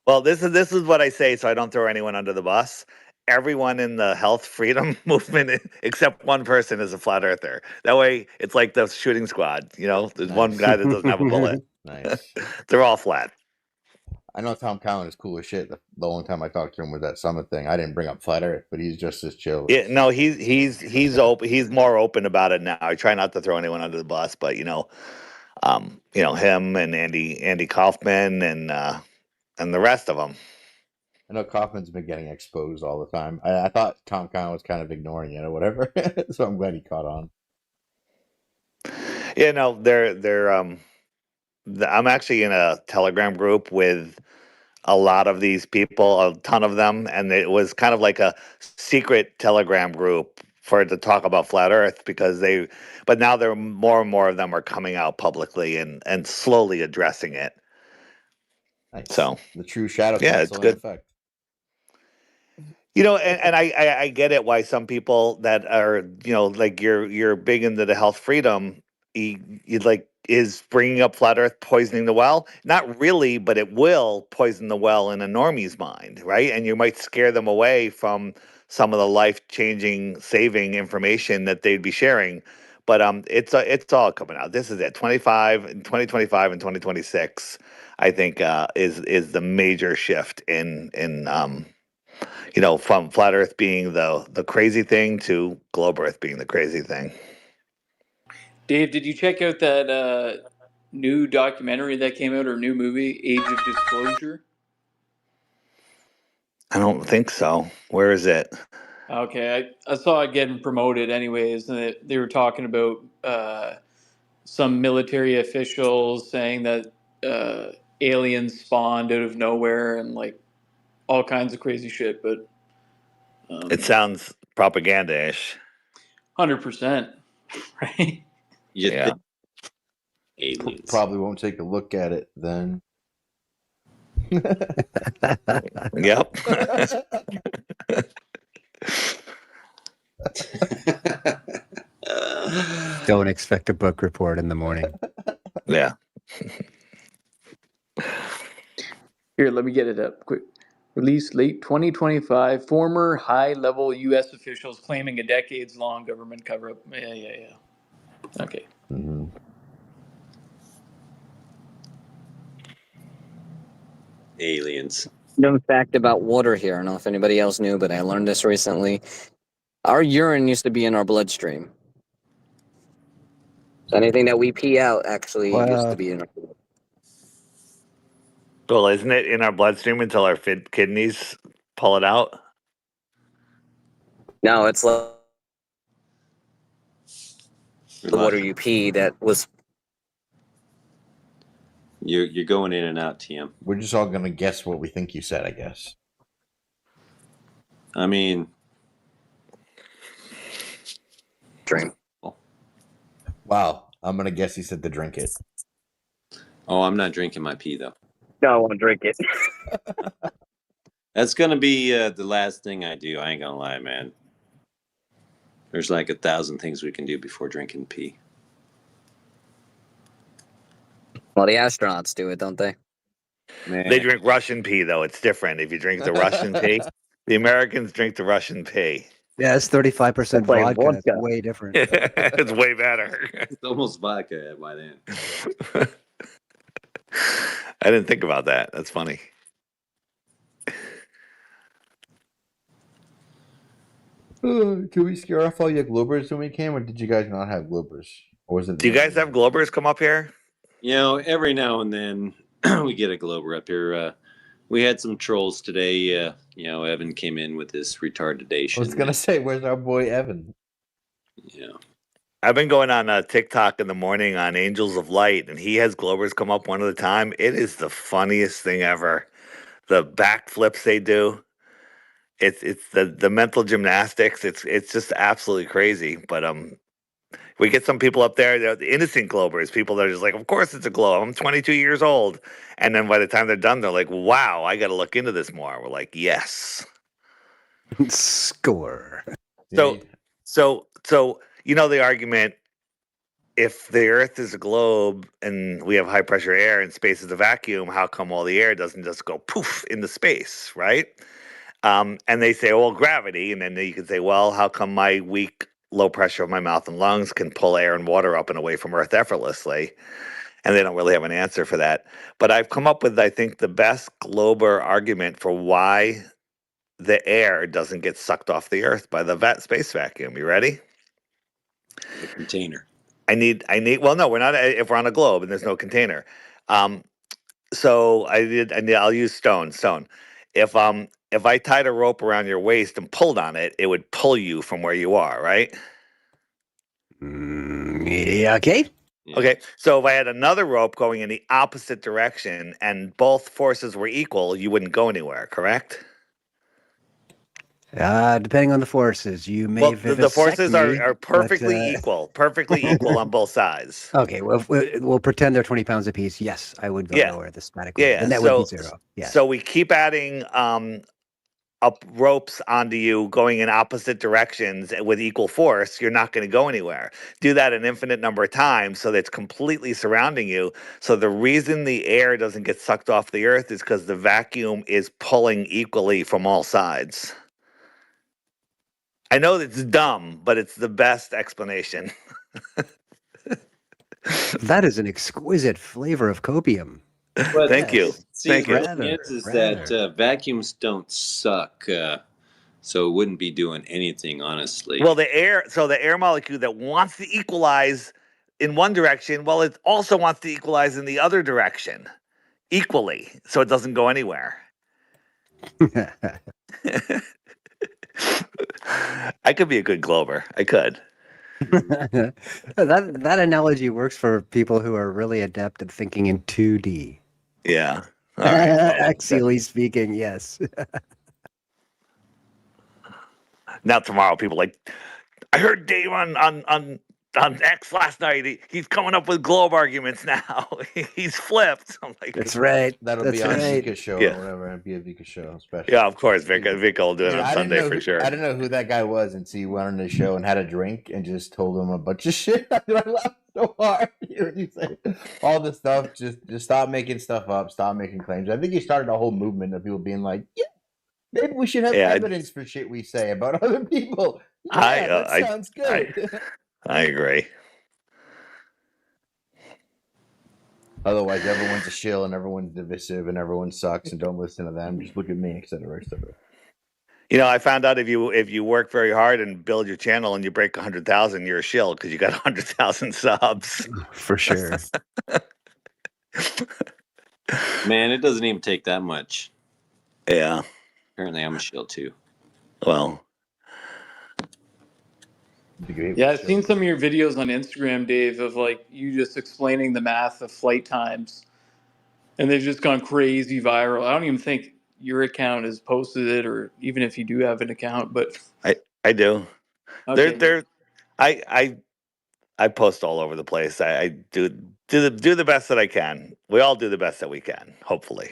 Well, this is what I say, so I don't throw anyone under the bus. Everyone in the health freedom movement, except one person, is a flat earther. That way, it's like the shooting squad. There's one guy that doesn't have a bullet. Nice. They're all flat. I know Tom Cowan is cool as shit. The only time I talked to him was that summit thing. I didn't bring up flat Earth, but he's just as chill. Yeah, no, he's open. He's more open about it now. I try not to throw anyone under the bus, but him and Andy Kaufman and the rest of them. I know Kaufman's been getting exposed all the time. I thought Tom Cowan was kind of ignoring it or whatever, so I'm glad he caught on. Yeah, no, I'm actually in a Telegram group with a lot of these people, a ton of them, and it was kind of like a secret Telegram group to talk about flat Earth but now there are more and more of them are coming out publicly and slowly addressing it. Nice. So the true shadow it's good. Effect. And I get it why some people that are like you're big into the health freedom, you like is bringing up flat Earth poisoning the well. Not really, but it will poison the well in a normie's mind, right? And you might scare them away from some of the life-changing, saving information that they'd be sharing. But it's all coming out. This is it. 2025 and 2026, I think, is the major shift in from flat Earth being the crazy thing to globe Earth being the crazy thing. Dave, did you check out that new documentary that came out, or new movie, Age of Disclosure? I don't think so. Where is it? Okay, I saw it getting promoted anyways, and they were talking about some military officials saying that aliens spawned out of nowhere and like all kinds of crazy shit. But It sounds propaganda-ish. 100%, right? You Yeah. think aliens? Probably won't take a look at it then. Yep. Don't expect a book report in the morning. Yeah. Here, let me get it up quick. Released late 2025. Former high-level U.S. officials claiming a decades-long government cover-up. Yeah. Okay. Mhm. Aliens. Known fact about water here. I don't know if anybody else knew, but I learned this recently. Our urine used to be in our bloodstream. So anything that we pee out actually used to be in our blood. Well, isn't it in our bloodstream until our kidneys pull it out? No, it's like the We're water lost. you pee that was. You're going in and out, TM. We're just all gonna guess what we think you said, I guess. I mean, Dream. Wow, I'm gonna guess he said to drink it. oh, I'm not drinking my pee though. No, I want to drink it. That's gonna be the last thing I do. I ain't gonna lie, man. There's like 1,000 things we can do before drinking pee. Well, the astronauts do it, don't they? Man, They drink Russian pee, though. It's different. If you drink the Russian pee, the Americans drink the Russian pee. Yeah, it's 35% It's like vodka. It's vodka. way different. It's way better. it's almost vodka by then. I didn't think about that. That's funny. Can we scare off all your Globers when we came, or did you guys not have Globers? Or was it? Do you guys have Globers come up here? You know, every now and then we get a Glober up here. We had some trolls today. Evan came in with his retardation. I was gonna say, where's our boy Evan? Yeah. I've been going on TikTok in the morning on Angels of Light, and he has Globers come up one at a time. It is the funniest thing ever. The backflips they do. It's the mental gymnastics. It's just absolutely crazy. But we get some people up there, they're the innocent Globers, people that are just like, of course it's a globe. I'm 22 years old. And then by the time they're done, they're like, wow, I got to look into this more. We're like, yes. Score. So the argument, if the Earth is a globe and we have high pressure air and space is a vacuum, how come all the air doesn't just go poof into space, right? And they say, well, gravity. And then you can say, well, how come my weak, low pressure of my mouth and lungs can pull air and water up and away from Earth effortlessly? And they don't really have an answer for that. But I've come up with, I think, the best Glober argument for why the air doesn't get sucked off the Earth by the space vacuum. You ready? The container. Well, no, we're not, if we're on a globe and there's no container. So I'll use stone. If I tied a rope around your waist and pulled on it, it would pull you from where you are, right? Yeah, okay. Yeah. Okay, so if I had another rope going in the opposite direction and both forces were equal, you wouldn't go anywhere, correct? Depending on the forces, you may The forces me, are perfectly equal on both sides. Okay, well, we'll pretend they're 20 pounds apiece. Yes, I would go lower the static limit, Yeah. and that would be zero. Yes. So we keep adding up ropes onto you going in opposite directions with equal force, you're not going to go anywhere. Do that an infinite number of times so that it's completely surrounding you. So the reason the air doesn't get sucked off the Earth is because the vacuum is pulling equally from all sides. I know it's dumb, but it's the best explanation. That is an exquisite flavor of copium. But Thank you. Yes. see, Thank the you. thing Rather, is that rather. vacuums don't suck, so it wouldn't be doing anything, honestly. Well, the air molecule that wants to equalize in one direction, well, it also wants to equalize in the other direction equally, so it doesn't go anywhere. I could be a good Glober. I could. That analogy works for people who are really adept at thinking in 2D. Yeah. All right. Well, Axially speaking, yes. now tomorrow, people like, I heard Dave on X last night. He's coming up with globe arguments now. He's flipped. I'm like, That's right. That'll be That's on right. Vika's show yeah, or whatever. It'll be a Vika show special. yeah. Of course, Vika will do it Dude, on Sunday for sure. I didn't know who that guy was until he went on the show and had a drink and just told him a bunch of shit. I laughed so hard. You say all this stuff. Just stop making stuff up. Stop making claims. I think he started a whole movement of people being like, "Yeah, maybe we should have Yeah, evidence for shit we say about other people." I Yeah, that sounds good. I agree. Otherwise, everyone's a shill and everyone's divisive and everyone sucks and don't listen to them. Just look at me, etc., etc. You know, I found out if you work very hard and build your channel and you break 100,000, you're a shill because you got 100,000 subs. For sure. Man, it doesn't even take that much. Yeah. Apparently, I'm a shield too. Well. Yeah, I've seen some of your videos on Instagram, Dave, of like you just explaining the math of flight times, and they've just gone crazy viral. I don't even think your account has posted it, or even if you do have an account, but I do. okay. They're I post all over the place. I do the best that I can. We all do the best that we can, hopefully.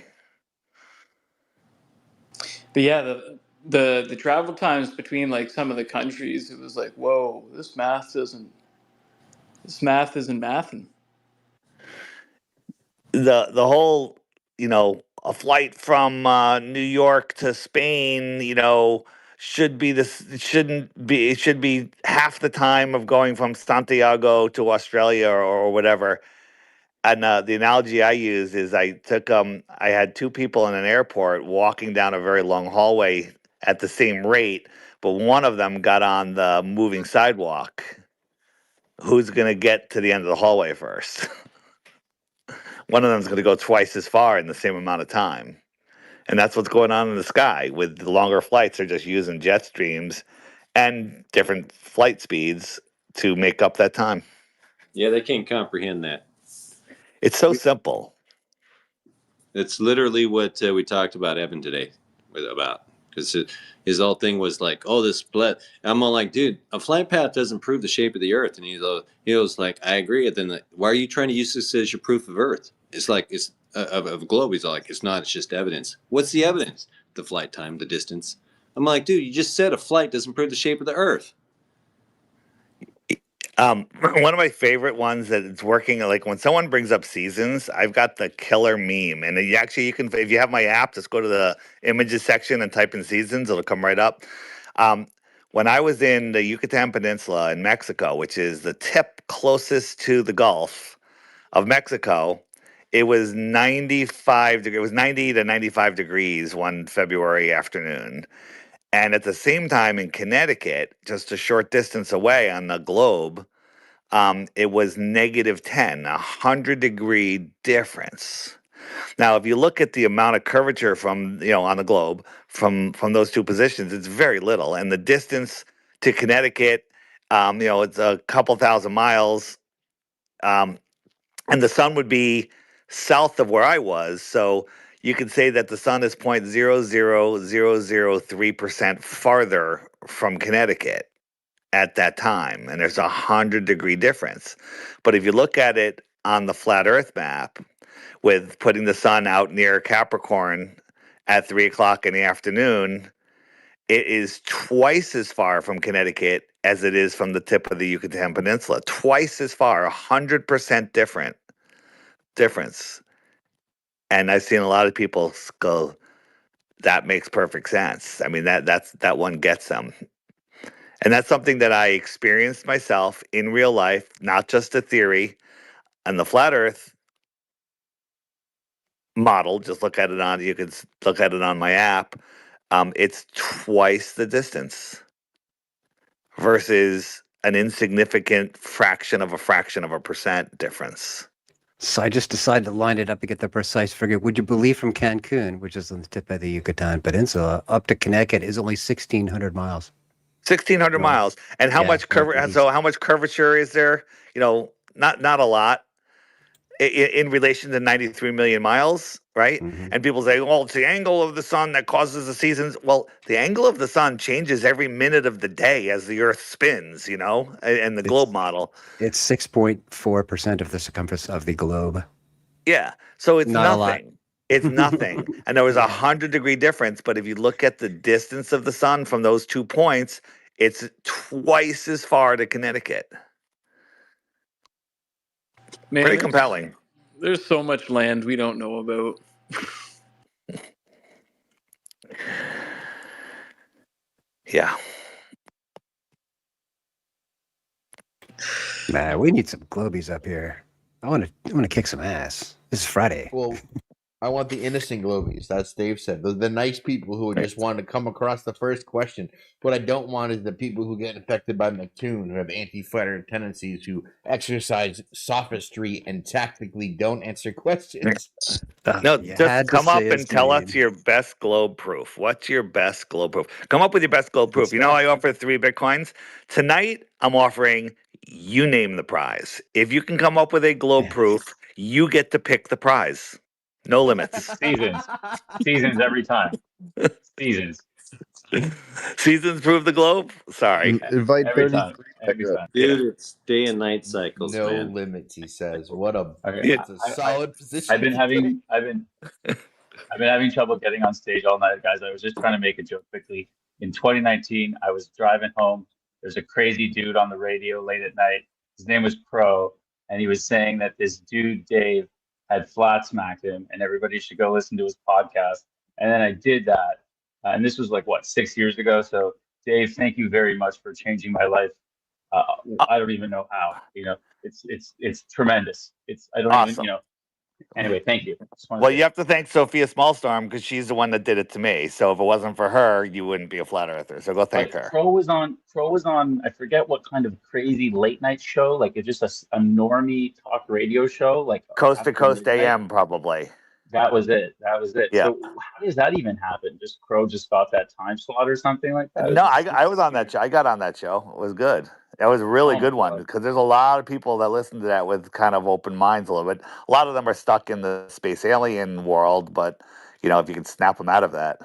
But yeah, the travel times between like some of the countries, it was like, whoa, this math isn't mathing. The whole, a flight from New York to Spain, should be this shouldn't be it should be half the time of going from Santiago to Australia or whatever. And the analogy I use is I had two people in an airport walking down a very long hallway at the same rate, but one of them got on the moving sidewalk. Who's going to get to the end of the hallway first? One of them's going to go twice as far in the same amount of time. And that's what's going on in the sky with the longer flights. They're just using jet streams and different flight speeds to make up that time. Yeah, they can't comprehend that. It's so simple. It's literally what we talked about Evan today about, because his whole thing was like, oh, this split. I'm all like, dude, a flight path doesn't prove the shape of the Earth, and he was like, I agree. And then why are you trying to use this as your proof of Earth? It's like it's of a globe. He's like, it's not. It's just evidence. What's the evidence? The flight time, the distance. I'm like, dude, you just said a flight doesn't prove the shape of the Earth. One of my favorite ones that it's working, like when someone brings up seasons, I've got the killer meme. And you can, if you have my app, just go to the images section and type in seasons, it'll come right up. When I was in the Yucatan Peninsula in Mexico, which is the tip closest to the Gulf of Mexico, it was 95 it was 90 to 95 degrees one February afternoon. And at the same time in Connecticut, just a short distance away on the globe, it was -10, 100-degree difference. Now, if you look at the amount of curvature from, on the globe from those two positions, it's very little. And the distance to Connecticut, it's a couple thousand miles. And the sun would be south of where I was. So you could say that the sun is 0.00003% farther from Connecticut at that time. And there's 100-degree difference. But if you look at it on the flat Earth map, with putting the sun out near Capricorn at 3 o'clock in the afternoon, it is twice as far from Connecticut as it is from the tip of the Yucatan Peninsula. Twice as far, 100% difference. And I've seen a lot of people go, that makes perfect sense. I mean, that one gets them. And that's something that I experienced myself in real life, not just a theory. And the flat Earth model, just look at it on, you can look at it on my app. It's twice the distance versus an insignificant fraction of a percent difference. So I just decided to line it up to get the precise figure. Would you believe from Cancun, which is on the tip of the Yucatan Peninsula, up to Connecticut is only 1,600 miles. 1,600 North. miles. And how Yeah, much northeast. so how much curvature is there? Not a lot in relation to 93 million miles, right? Mhm. And people say, well, it's the angle of the sun that causes the seasons. Well, the angle of the sun changes every minute of the day as the Earth spins, and the globe model. It's 6.4% of the circumference of the globe. Yeah. So it's Not a lot. nothing. It's nothing. And there was Yeah. 100-degree difference. But if you look at the distance of the sun from those 2 points, it's twice as far to Connecticut. Man, Pretty compelling. There's so much land we don't know about. Yeah. Man, we need some globies up here. I want to kick some ass. This is Friday. Well, I want the innocent globies. That's Dave said. The nice people who just want to come across the first question. What I don't want is the people who get infected by McToon, who have anti-fighter tendencies, who exercise sophistry and tactically don't answer questions. No, You just had to come say up and his tell name. us your best globe proof. What's your best globe proof? Come up with your best globe proof. Good You know, stuff. I offer 3 Bitcoins. Tonight, I'm offering you name the prize. If you can come up with a globe proof, you get to pick the prize. No limits. Seasons every time. Seasons. Seasons prove the globe? Sorry. Invite Every 33 time. Every time. Dude, it's day and night cycles, No man. limits, he says. What a Okay. Yeah. that's a solid position. I've been having trouble getting on stage all night, guys. I was just trying to make a joke quickly. In 2019, I was driving home. There's a crazy dude on the radio late at night. His name was Pro, and he was saying that this dude Dave had flat smacked him, and everybody should go listen to his podcast. And then I did that, and this was like what 6 years ago. So Dave, thank you very much for changing my life. I don't even know how. It's tremendous. I don't even Awesome. Anyway, thank you. Well, you have to thank Sophia Smallstorm because she's the one that did it to me. So if it wasn't for her, you wouldn't be a flat earther. So go thank her. Crow was on. I forget what kind of crazy late night show. Like it's just a normie talk radio show. Like Coast to after Coast midnight. AM, probably. That was it. Yeah. So how does that even happen? Just Crow just got that time slot or something like that? No, I was on that show. I got on that show. It was good. That was a really good one because there's a lot of people that listen to that with kind of open minds a little bit. A lot of them are stuck in the space alien world, but if you can snap them out of that.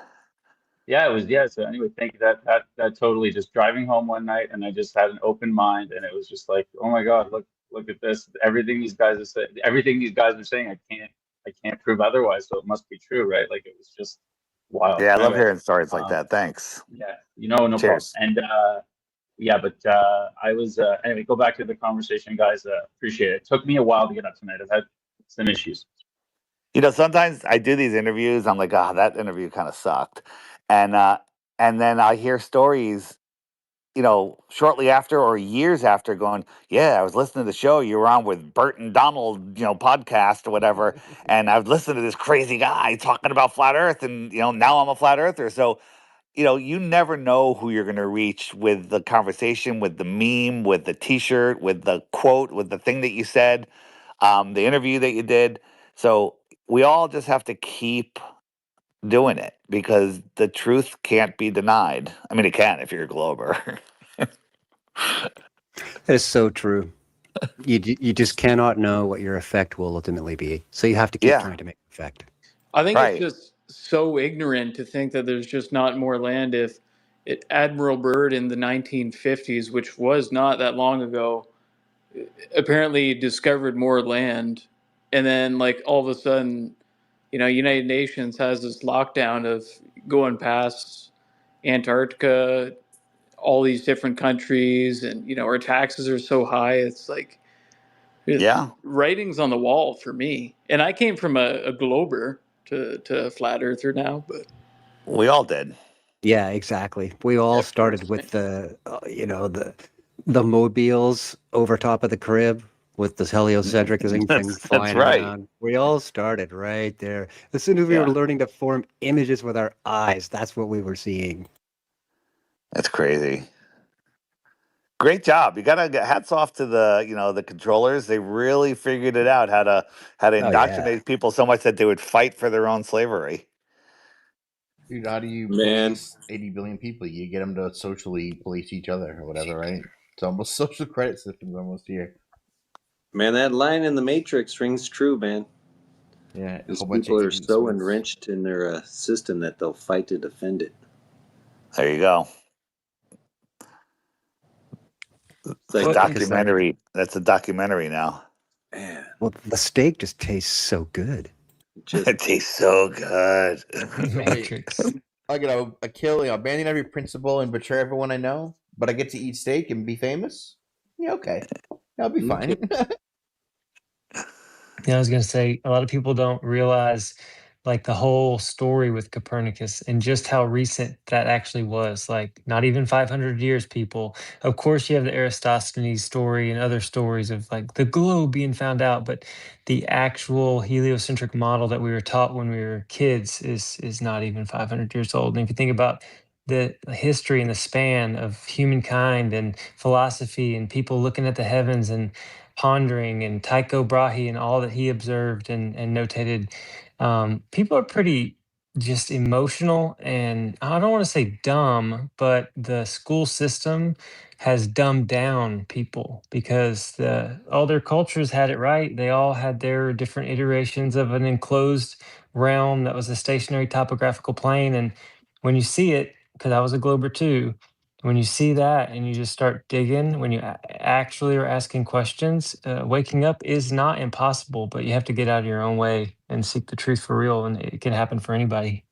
Yeah, it was. Yeah. So anyway, thank you. That totally just driving home one night, and I just had an open mind, and it was just like, oh my God, look at this. Everything these guys are saying, I can't prove otherwise. So it must be true, right? Like it was just wild. Yeah, I love Anyway, hearing stories like that. Thanks. Yeah, no Cheers. problem. And yeah, but I was anyway. Go back to the conversation, guys. Appreciate it. It took me a while to get up tonight. I've had some issues. Sometimes I do these interviews. I'm like, that interview kind of sucked, and then I hear stories, shortly after or years after, going, yeah, I was listening to the show you were on with Bert and Donald, podcast or whatever, and I've listened to this crazy guy talking about flat Earth, and now I'm a flat earther. So, you never know who you're going to reach with the conversation, with the meme, with the T-shirt, with the quote, with the thing that you said, the interview that you did. So we all just have to keep doing it because the truth can't be denied. I mean, it can if you're a glober. That is so true. You just cannot know what your effect will ultimately be. So you have to keep trying to make an effect. I think Right. it's just so ignorant to think that there's just not more land. If Admiral Byrd in the 1950s, which was not that long ago, apparently discovered more land, and then like all of a sudden, United Nations has this lockdown of going past Antarctica, all these different countries, and our taxes are so high. It's like writing's on the wall for me. And I came from a glober to a flat earther now, but we all did. Yeah, exactly. We all started with the, the mobiles over top of the crib with this heliocentric thing That's flying right. around. We all started right there. As soon as we were Yeah, learning to form images with our eyes, that's what we were seeing. that's crazy. Great job. You gotta get hats off to the controllers. They really figured it out how to Oh yeah. indoctrinate people so much that they would fight for their own slavery. Dude, how do you Man, police 80 billion people? You get them to socially police each other or whatever, right? It's almost social credit systems almost here. man, that line in the Matrix rings true, man. Yeah, a These whole bunch of people are ignorant so swins. enriched in their system that they'll fight to defend it. There you go. It's It's a like, Well, it's documentary. That's a documentary now. man, Well, the steak just tastes so good. just It tastes so good. So wait, Matrix. I gotta kill, abandon every principle and betray everyone I know, but I get to eat steak and be famous? Yeah, okay. I'll be okay. fine. Yeah, I was going to say a lot of people don't realize like the whole story with Copernicus and just how recent that actually was. Like not even 500 years, people. Of course, you have the Aristophanes story and other stories of like the globe being found out, but the actual heliocentric model that we were taught when we were kids is not even 500 years old. And if you think about the history and the span of humankind and philosophy and people looking at the heavens and pondering and Tycho Brahe and all that he observed and notated. People are pretty just emotional and I don't want to say dumb, but the school system has dumbed down people because all their cultures had it right. They all had their different iterations of an enclosed realm that was a stationary topographical plane. And when you see it, because I was a glober too, when you see that and you just start digging, when you actually are asking questions, waking up is not impossible, but you have to get out of your own way and seek the truth for real. And it can happen for anybody.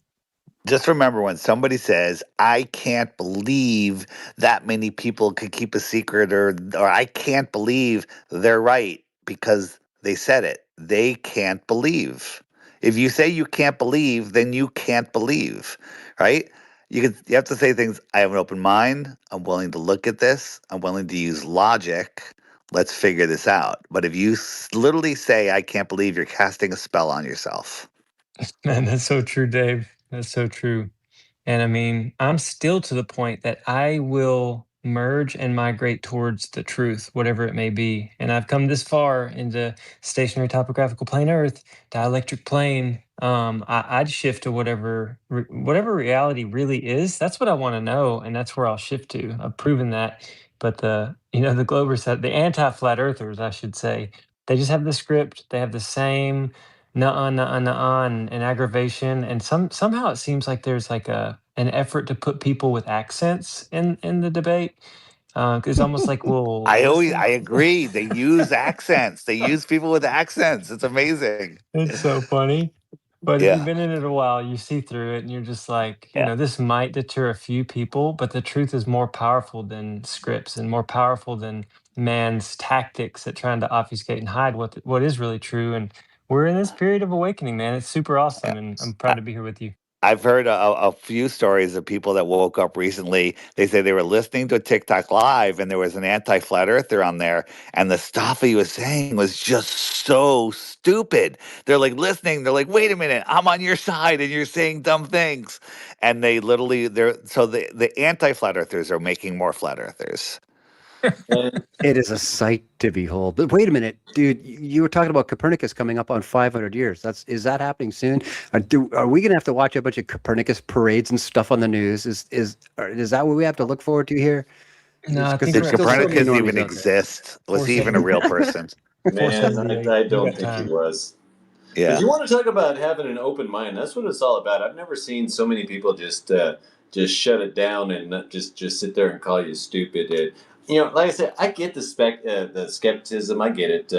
Just remember when somebody says, "I can't believe that many people could keep a secret," or "I can't believe they're right because they said it." They can't believe. If you say you can't believe, then you can't believe, right? You have to say things. I have an open mind. I'm willing to look at this. I'm willing to use logic. Let's figure this out. But if you literally say, "I can't believe," you're casting a spell on yourself. Man, that's so true, Dave. That's so true. And I mean, I'm still to the point that I will merge and migrate towards the truth, whatever it may be. And I've come this far into stationary topographical plane Earth, dielectric plane. I'd shift to whatever reality really is. That's what I want to know, and that's where I'll shift to. I've proven that. But the Globers, the anti-flat earthers, I should say, they just have the script. They have the same nuh-uh, nuh-uh, nuh-uh, and aggravation. And somehow it seems like there's like an effort to put people with accents in the debate. It's almost like we'll listen. I agree. They use accents. They use people with accents. It's amazing. It's so funny. But if you've Yeah. been in it a while, you see through it and you're just like, Yeah. this might deter a few people, but the truth is more powerful than scripts and more powerful than man's tactics at trying to obfuscate and hide what is really true. And we're in this period of awakening, man. It's super awesome. And I'm proud to be here with you. I've heard a few stories of people that woke up recently. They say they were listening to a TikTok live and there was an anti-flat earther on there, and the stuff he was saying was just so stupid. They're like listening, they're like, wait a minute, I'm on your side and you're saying dumb things. And the anti-flat earthers are making more flat earthers. And It is a sight to behold. But wait a minute, dude. You were talking about Copernicus coming up on 500 years. Is that happening soon? Are we going to have to watch a bunch of Copernicus parades and stuff on the news? Is that what we have to look forward to here? No, I Because think Did we're there's at still so many Copernicus normies even out there. exist? Was he even a 470, real person? man, 478. I We don't got think he time. was. But Yeah. you want to talk about having an open mind? That's what it's all about. I've never seen so many people just shut it down and not just sit there and call you stupid. Like I said, I get the skepticism. I get it.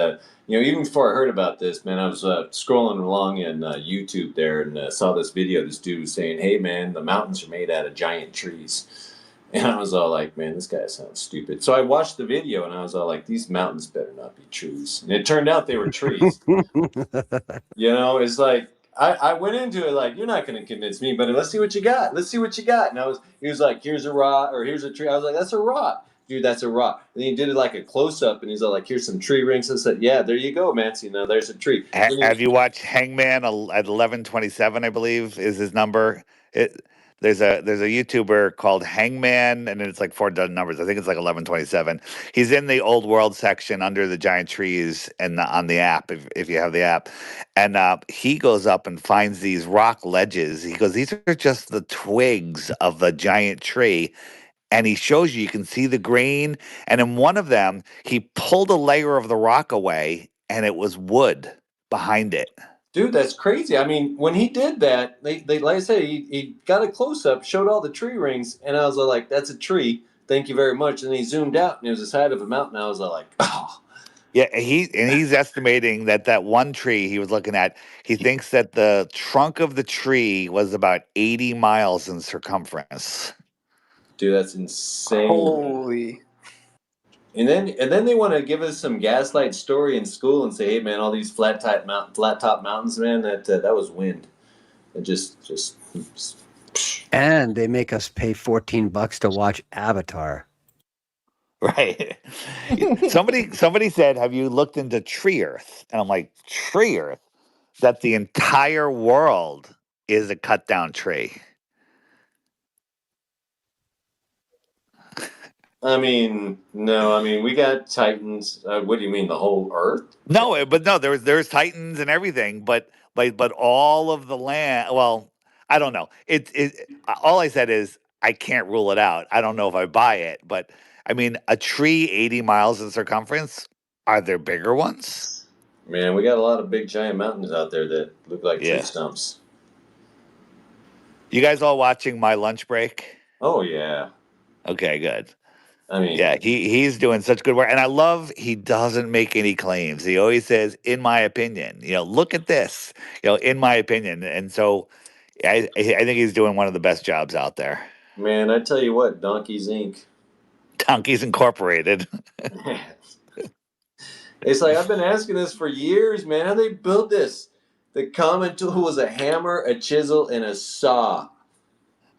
Even before I heard about this, man, I was scrolling along in YouTube there and saw this video. This dude was saying, "Hey, man, the mountains are made out of giant trees." And I was all like, man, this guy sounds stupid. So I watched the video and I was all like, these mountains better not be trees. And it turned out they were trees. It's like, I went into it like, you're not going to convince me, but let's see what you got. Let's see what you got. And he was like, here's a rock, or here's a tree. I was like, that's a rock. Dude, that's a rock. And he did it like a close up, and he's like, here's some tree rings. I said, yeah, there you go, man. So, there's a tree. Have you watched Hangman at 11:27? I believe is his number. There's a YouTuber called Hangman, and it's like 4 numbers. I think it's like 11:27. He's in the old world section under the giant trees and on the app if you have the app, and he goes up and finds these rock ledges. He goes, these are just the twigs of the giant tree. And he shows you can see the grain. And in one of them, he pulled a layer of the rock away, and it was wood behind it. Dude, that's crazy. I mean, when he did that, they like I said, he got a close up, showed all the tree rings, and I was like, that's a tree. Thank you very much. And then he zoomed out, and it was the side of a mountain. I was like, oh. Yeah, he's estimating that one tree he was looking at, he thinks that the trunk of the tree was about 80 miles in circumference. Dude, that's insane. Holy. And then they want to give us some gaslight story in school and say, hey man, all these flat top mountains, man, that was wind. It just And they make us pay $14 to watch Avatar. Right. Somebody said, have you looked into tree earth? And I'm like, tree earth? That the entire world is a cut down tree. I mean, no. I mean, we got Titans. What do you mean, the whole Earth? No, but no, there's Titans and everything, but all of the land. Well, I don't know. All I said is I can't rule it out. I don't know if I buy it, but I mean, a tree 80 miles in circumference. Are there bigger ones? Man, we got a lot of big giant mountains out there that look like tree Yeah. stumps. You guys all watching My Lunch Break? Oh yeah. Okay, good. I mean, Yeah, he's doing such good work, and I love he doesn't make any claims. He always says, "In my opinion," look at this, in my opinion, and so I think he's doing one of the best jobs out there. man, I tell you what, Donkeys Inc. Donkeys Incorporated. It's like I've been asking this for years, man. How they built this? The common tool was a hammer, a chisel, and a saw.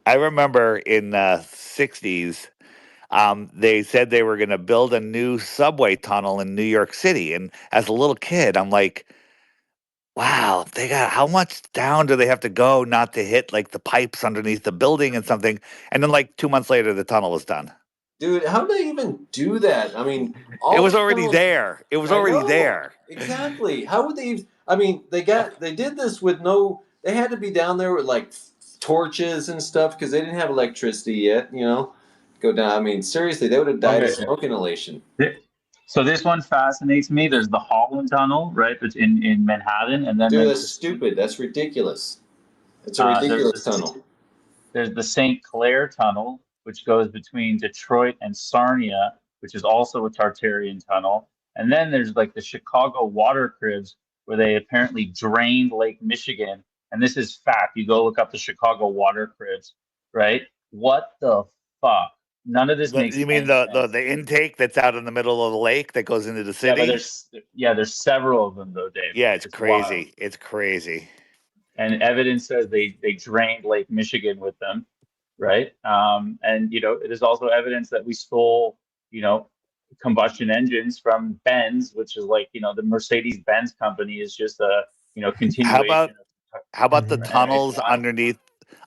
I remember in the '60s, they said they were going to build a new subway tunnel in New York City, and as a little kid, I'm like, wow, they got how much down do they have to go not to hit like the pipes underneath the building and something? And then like 2 months later, the tunnel was done. Dude, how do they even do that? I mean, it was already there. It was already there. Exactly. How would they? I mean, they did this with no. They had to be down there with like torches and stuff because they didn't have electricity yet. Go down. I mean, seriously, they would have died of smoke inhalation. So this one fascinates me. There's the Holland Tunnel, right, in Manhattan, and then dude, that's stupid. That's ridiculous. It's a ridiculous tunnel. There's the St. Clair Tunnel, which goes between Detroit and Sarnia, which is also a Tartarian tunnel. And then there's like the Chicago water cribs, where they apparently drained Lake Michigan. And this is fact. You go look up the Chicago water cribs, right? What the fuck? None of this makes sense. You mean the intake that's out in the middle of the lake that goes into the city? Yeah, there's several of them though, Dave. Yeah, it's crazy. Wild. It's crazy. And evidence says they drained Lake Michigan with them, right? And it is also evidence that we stole, combustion engines from Benz, which is like, the Mercedes-Benz company is just a, continuation. How about the tunnels underneath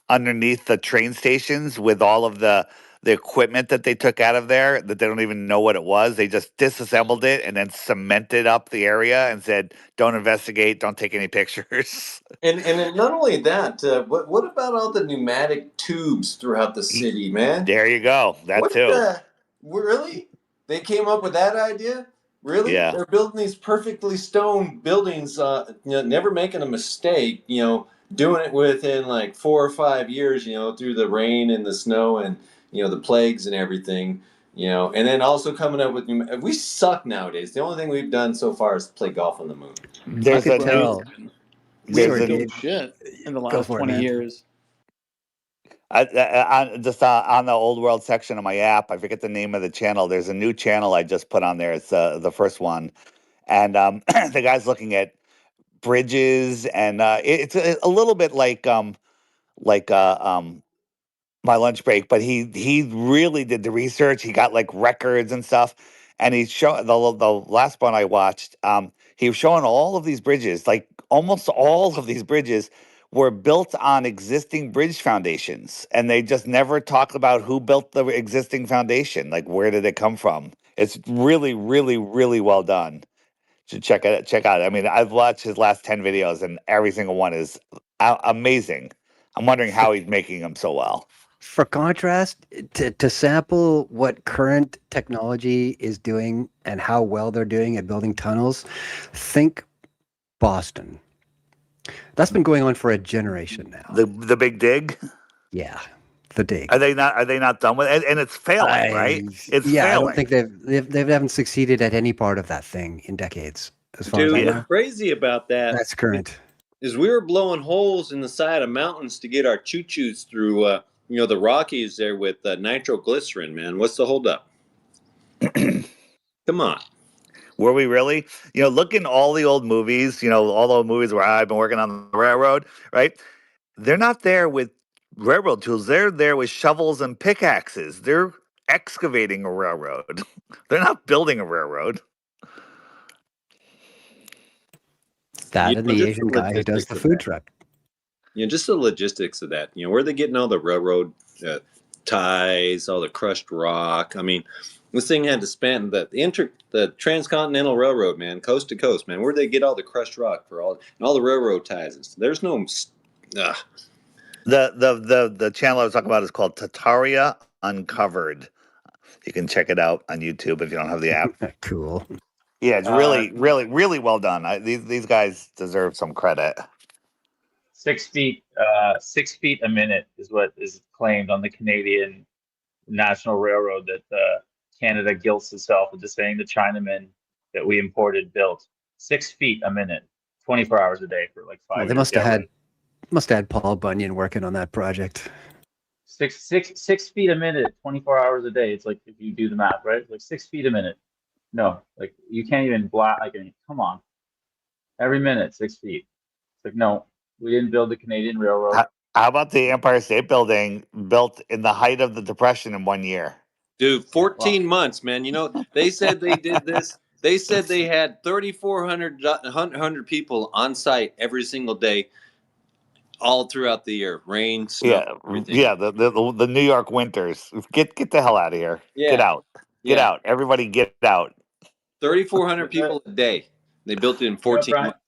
the train stations with all of the equipment that they took out of there that they don't even know what it was? They just disassembled it and then cemented up the area and said, "Don't investigate, don't take any pictures." And then not only that, what about all the pneumatic tubes throughout the city, man? There you go. That too. Really? They came up with that idea? Really? Yeah. They're building these perfectly stoned buildings, never making a mistake, doing it within like 4 or 5 years, through the rain and the snow and, the plagues and everything, and then also coming up with we suck nowadays. The only thing we've done so far is play golf on the moon. There's a new shit in the last 20 years. Just on the old world section of my app, I forget the name of the channel. There's a new channel I just put on there. It's the first one, and the guy's looking at bridges, and it's a little bit like my lunch break, but he really did the research. He got like records and stuff, and he's showing the last one I watched. He was showing all of these bridges, like almost all of these bridges were built on existing bridge foundations, and they just never talk about who built the existing foundation. Like, where did it come from? It's really, really, really well done. Should check it. Check out. I mean, I've watched his last 10 videos, and every single one is amazing. I'm wondering how he's making them so well. For contrast, to sample what current technology is doing and how well they're doing at building tunnels, think Boston. That's been going on for a generation now. The big dig. Yeah, the dig. Are they not done with it? And it's failing, right? It's I don't failing. think they haven't succeeded at any part of that thing in decades, as far as I Dude, know. what's crazy about that That's current. is we were blowing holes in the side of mountains to get our choo-choos through, the Rockies there with nitroglycerin, man. What's the holdup? Come on. Were we really? Look in all the old movies, all the old movies where I've been working on the railroad, right? They're not there with railroad tools. They're there with shovels and pickaxes. They're excavating a railroad. They're not building a railroad. That and the Just Asian guy who does logistics the of food that. truck. Just the logistics of that. Where are they getting all the railroad ties, all the crushed rock? I mean, this thing had to span the transcontinental railroad, man, coast to coast, man. Where'd they get all the crushed rock for all the railroad ties? And stuff? There's no. The channel I was talking about is called Tataria Uncovered. You can check it out on YouTube if you don't have the app. Cool. Yeah, it's really, really, really well done. These guys deserve some credit. 6 feet, 6 feet a minute is what is claimed on the Canadian National Railroad that Canada guilts itself into saying the Chinamen that we imported built 6 feet a minute, 24 hours a day for like 5 Well, years. they must have Yeah, had Paul Bunyan working on that project. 6 feet a minute, 24 hours a day. It's like, if you do the math, right? It's like 6 feet a minute. No, like you can't even come on. Every minute, 6 feet. It's like, no, we didn't build the Canadian Railroad. How about the Empire State Building built in the height of the Depression in 1 year? Dude, 14 months, man. They said they did this. They said they had 3,400 people on site every single day, all throughout the year. Rain, snow, everything. Yeah. The New York winters. Get the hell out of here. Yeah. Get out. Get Yeah. out. Everybody get out. 3,400 people a day. They built it in 14 months.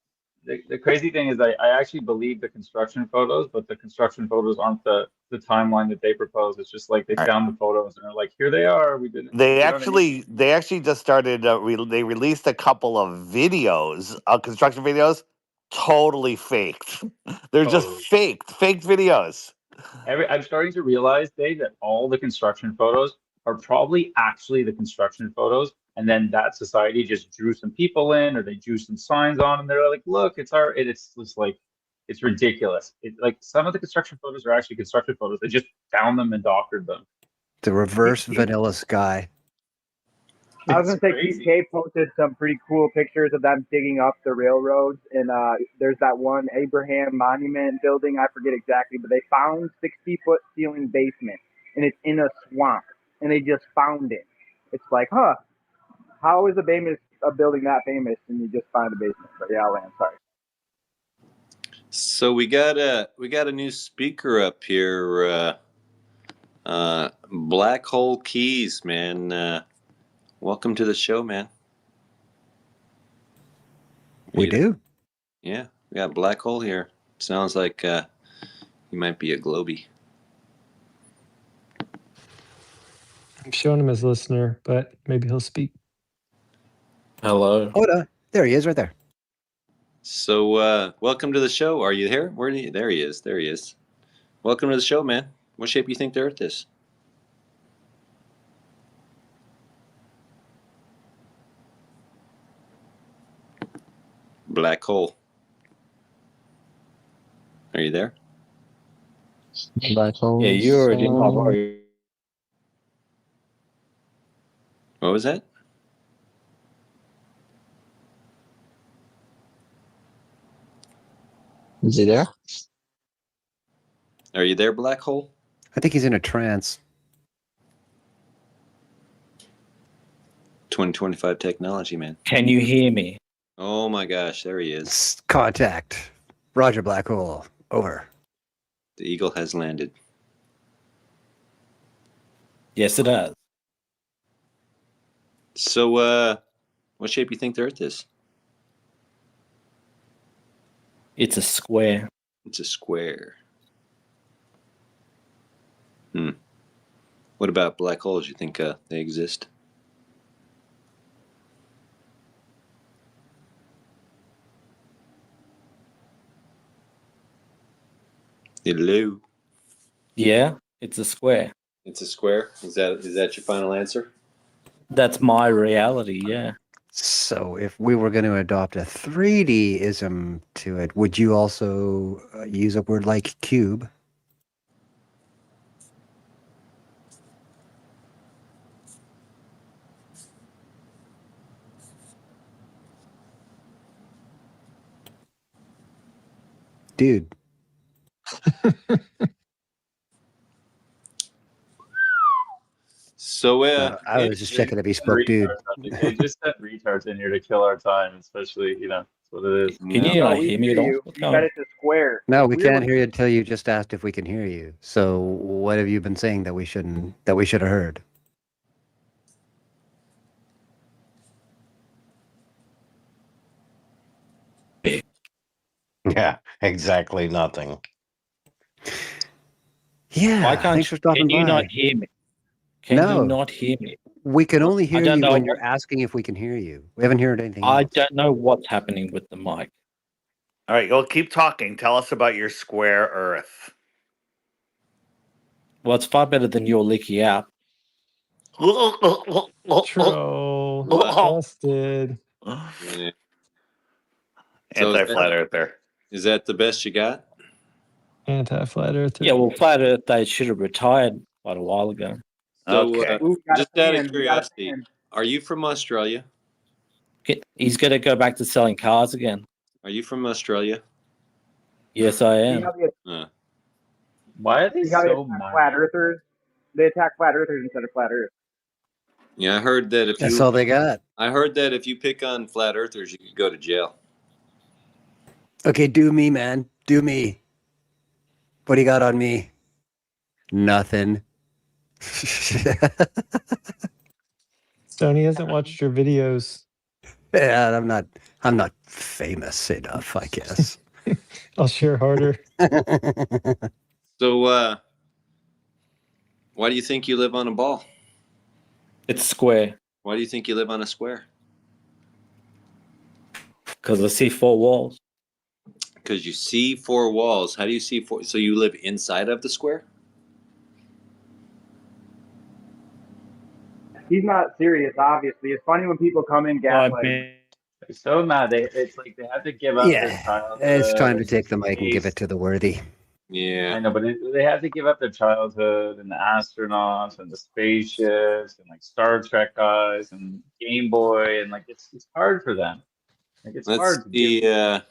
The crazy thing is I actually believe the construction photos, but the construction photos aren't the timeline that they propose. It's just like they found the photos and are like, here they are. We didn't. They actually just started. They released a couple of videos, construction videos, totally faked. They're just faked videos. I'm starting to realize, Dave, that all the construction photos are probably actually the construction photos, and then that society just drew some people in, or they drew some signs on, and they're like, "Look, it's our." It's just like, it's ridiculous. Like some of the construction photos are actually construction photos. They just found them and doctored them. The reverse Vanilla Sky. I was gonna say TK posted some pretty cool pictures of them digging up the railroads, and there's that one Abraham Monument building. I forget exactly, but they found 60-foot ceiling basement, and it's in a swamp, and they just found it. It's like, how is a building that famous, and you just find a basement? But yeah, I'll land. Sorry. So we got a new speaker up here. Black Hole Keys, man. Welcome to the show, man. We do. Yeah, we got Black Hole here. Sounds like he might be a Globie. I'm showing him as listener, but maybe he'll speak. Hello. Oh, no. There he is, right there. So, welcome to the show. Are you here? There he is. There he is. Welcome to the show, man. What shape do you think the Earth is? Black hole. Are you there? Black hole. Yeah, you already know. What was that? Is he there? Are you there, Black Hole? I think he's in a trance. 2025 technology, man. Can you hear me? Oh my gosh, there he is. Contact. Roger, Black Hole. Over. The Eagle has landed. Yes, it does. So, what shape do you think the Earth is? It's a square. It's a square. What about black holes? You think they exist? Hello. Yeah, it's a square. It's a square. Is that your final answer? That's my reality, yeah. So if we were going to adopt a 3D-ism to it, would you also use a word like cube? Dude. So, I was just checking if he spoke, dude. They just sent retards in here to kill our time, especially, that's what it is. Can you not hear me at all? You said it's a square. No, we can't hear you until you just asked if we can hear you. So what have you been saying that we should have heard? Yeah, exactly nothing. Yeah, Why can't thanks for stopping can you by. not hear me? Can No. you not hear me? We can only I hear don't you know when you're asking if we can hear you. We haven't heard anything I else. don't know what's happening with the mic. All right, well, keep talking. Tell us about your square Earth. Well, it's far better than your leaky app. Troll. Busted. Yeah. Anti-flat earther. Is that the best you got? Anti-flat earther. Yeah, well, Flat Earth, they should have retired quite a while ago. So, Okay. just out of curiosity, are you from Australia? He's going to go back to selling cars again. Are you from Australia? Yes, I am. Why are they See how they so attack mad? flat earthers? They attack flat earthers instead of flat Earth. Yeah, I heard that if That's all they got. I heard that if you pick on flat earthers, you could go to jail. Okay, do me, man. Do me. What do you got on me? Nothing. Sony hasn't watched your videos. Yeah, I'm not famous enough, I guess. I'll share harder. So, why do you think you live on a ball? It's square. Why do you think you live on a square? Because I see four walls. Because you see four walls. How do you see four? So you live inside of the square? He's not serious, obviously. It's funny when people come in gaslight. They're so mad. It's like they have to give up their Yeah, childhood. it's time to take the and mic and give space. it to the worthy. Yeah. I know, but they have to give up their childhood and the astronauts and the spaceships and like Star Trek guys and Game Boy and like it's hard for them. Like it's Let's hard to see. give.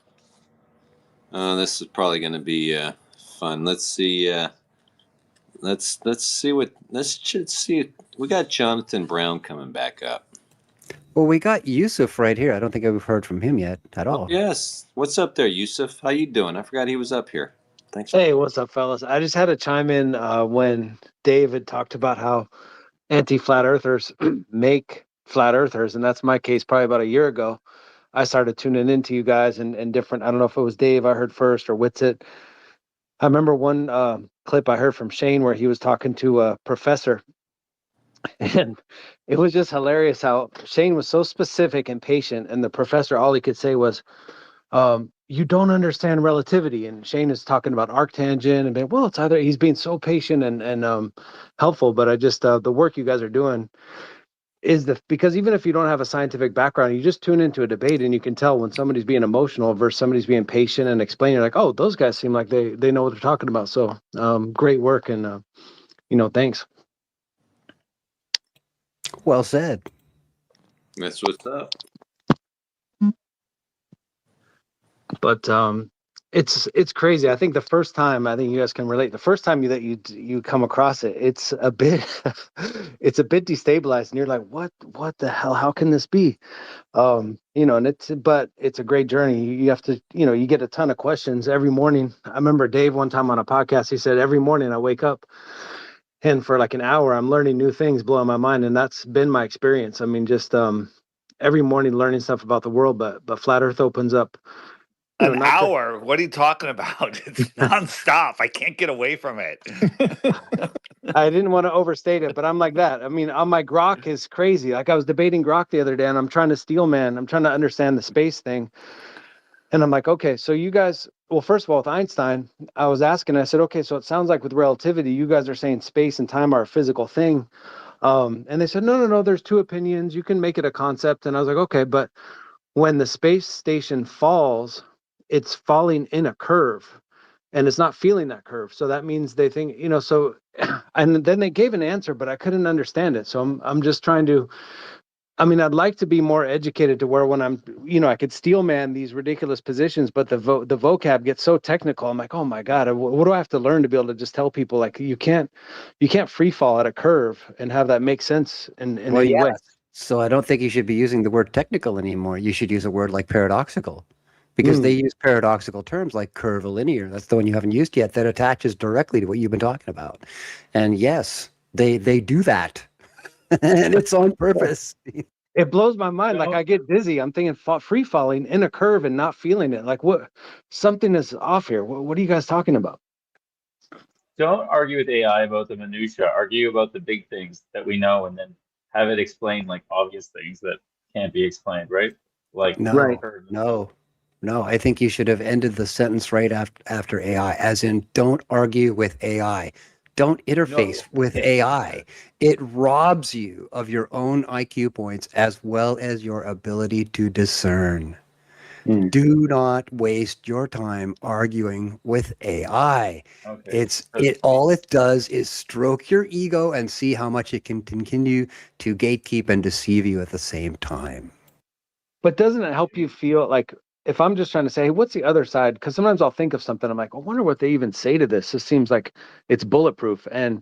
This is probably going to be fun. Let's see. Let's see. We got Jonathan Brown coming back up. Well, we got Yusuf right here. I don't think we've heard from him yet at all. Yes. What's up there, Yusuf? How you doing? I forgot he was up here. Thanks. Hey, what's up, fellas? I just had to chime in when David talked about how anti-flat earthers make flat earthers, and that's my case. Probably about a year ago, I started tuning into you guys and different. I don't know if it was Dave I heard first or Witsit. I remember one clip I heard from Shane where he was talking to a professor, and it was just hilarious how Shane was so specific and patient, and the professor, all he could say was, you don't understand relativity. And Shane is talking about arctangent and being, well, it's either he's being so patient and helpful, but I just the work you guys are doing is because even if you don't have a scientific background, you just tune into a debate and you can tell when somebody's being emotional versus somebody's being patient and explaining, like, oh, those guys seem like they know what they're talking about. So great work, and thanks. Well said. That's what's up. But it's crazy. I think the first time, I think you guys can relate. The first time you come across it, it's a bit it's a bit destabilized, and you're like, what the hell? How can this be? And it's a great journey. You have to, you get a ton of questions every morning. I remember Dave one time on a podcast, he said every morning I wake up and for like an hour I'm learning new things, blowing my mind, and that's been my experience. I mean, just every morning learning stuff about the world, but Flat Earth opens up. An Not just, hour? What are you talking about? It's nonstop. I can't get away from it. I didn't want to overstate it, but I'm like that. I mean, on my grok is crazy. Like I was debating grok the other day, and I'm trying to understand the space thing. And I'm like, okay, so you guys, well, first of all, with Einstein, I was asking, I said, okay, so it sounds like with relativity, you guys are saying space and time are a physical thing. And they said, no, there's two opinions. You can make it a concept. And I was like, okay, but when the space station falls, it's falling in a curve and it's not feeling that curve. So that means they think, so, and then they gave an answer, but I couldn't understand it. So I'm just trying to, I mean, I'd like to be more educated to where when I'm, I could steel man these ridiculous positions, but the vocab gets so technical. I'm like, oh my God, what do I have to learn to be able to just tell people like you can't free fall at a curve and have that make sense in Well, any yeah. way. So I don't think you should be using the word technical anymore. You should use a word like paradoxical, because they use paradoxical terms like curvilinear. That's the one you haven't used yet, that attaches directly to what you've been talking about. And yes, they do that. And it's on purpose. It blows my mind. Like I get dizzy. I'm thinking free falling in a curve and not feeling it. Like what? Something is off here. What are you guys talking about? Don't argue with AI about the minutia. Argue about the big things that we know, and then have it explain like obvious things that can't be explained, right? Like No, curves. no. I think you should have ended the sentence right after AI, as in, don't argue with AI. Don't interface with AI. It robs you of your own IQ points as well as your ability to discern. Do not waste your time arguing with AI. Okay. All it does is stroke your ego and see how much it can continue to gatekeep and deceive you at the same time. But doesn't it help you feel like if I'm just trying to say, hey, what's the other side? Because sometimes I'll think of something. I'm like, I wonder what they even say to this. This seems like it's bulletproof. And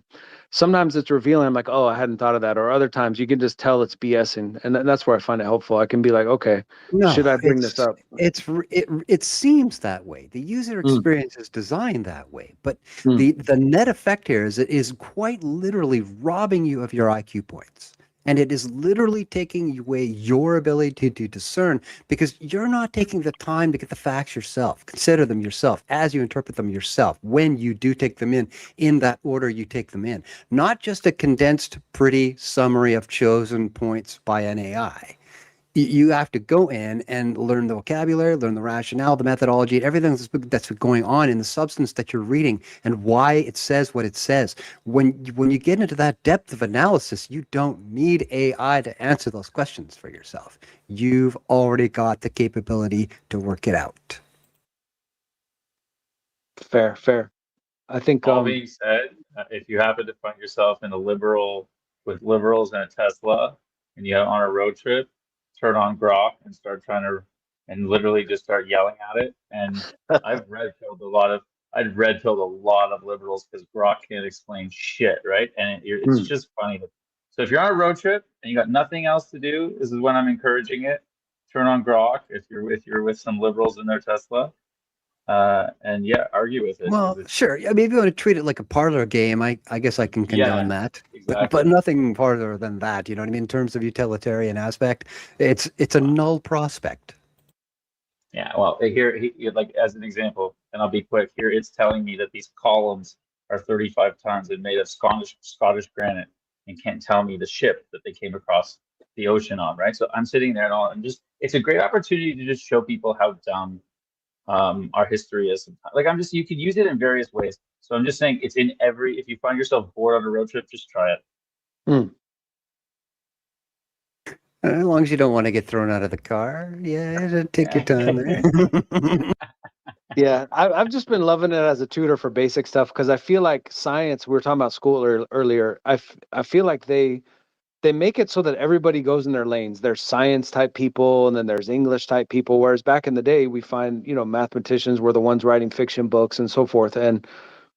sometimes it's revealing. I'm like, oh, I hadn't thought of that. Or other times you can just tell it's BS. And that's where I find it helpful. I can be like, okay, should No, I bring this up? it seems that way. The user experience is designed that way, but Mm. the net effect here is it is quite literally robbing you of your IQ points. And it is literally taking away your ability to discern, because you're not taking the time to get the facts yourself, consider them yourself, as you interpret them yourself, when you do take them in that order you take them in. Not just a condensed, pretty summary of chosen points by an AI. You have to go in and learn the vocabulary, learn the rationale, the methodology, everything that's going on in the substance that you're reading, and why it says what it says. When you get into that depth of analysis, you don't need AI to answer those questions for yourself. You've already got the capability to work it out. Fair. I think All being said, if you happen to find yourself in a liberal with liberals and a Tesla, and you're on a road trip, turn on Grok and start trying to, and literally just start yelling at it. And I've red pilled a lot of, I've red pilled a lot of liberals because Grok can't explain shit, right? And it's just funny. So if you're on a road trip and you got nothing else to do, this is when I'm encouraging it. Turn on Grok if you're with some liberals in their Tesla. And yeah, argue with it. Well, sure. I mean, if you want to treat it like a parlor game, I guess I can condone that. Exactly. But nothing farther than that. You know what I mean? In terms of utilitarian aspect, it's a null prospect. Yeah, well, like as an example, and I'll be quick here. It's telling me that these columns are 35 tons and made of Scottish granite, and can't tell me the ship that they came across the ocean on, right? So I'm sitting there and all, and just it's a great opportunity to just show people how dumb our history is. Like you could use it in various ways. So I'm just saying it's in every. If you find yourself bored on a road trip, just try it. As long as you don't want to get thrown out of the car, yeah, take your time there. Yeah, I've just been loving it as a tutor for basic stuff because I feel like science. We were talking about school earlier. I feel like they they make it so that everybody goes in their lanes. There's science type people, and then there's English type people. Whereas back in the day, we find, mathematicians were the ones writing fiction books and so forth. And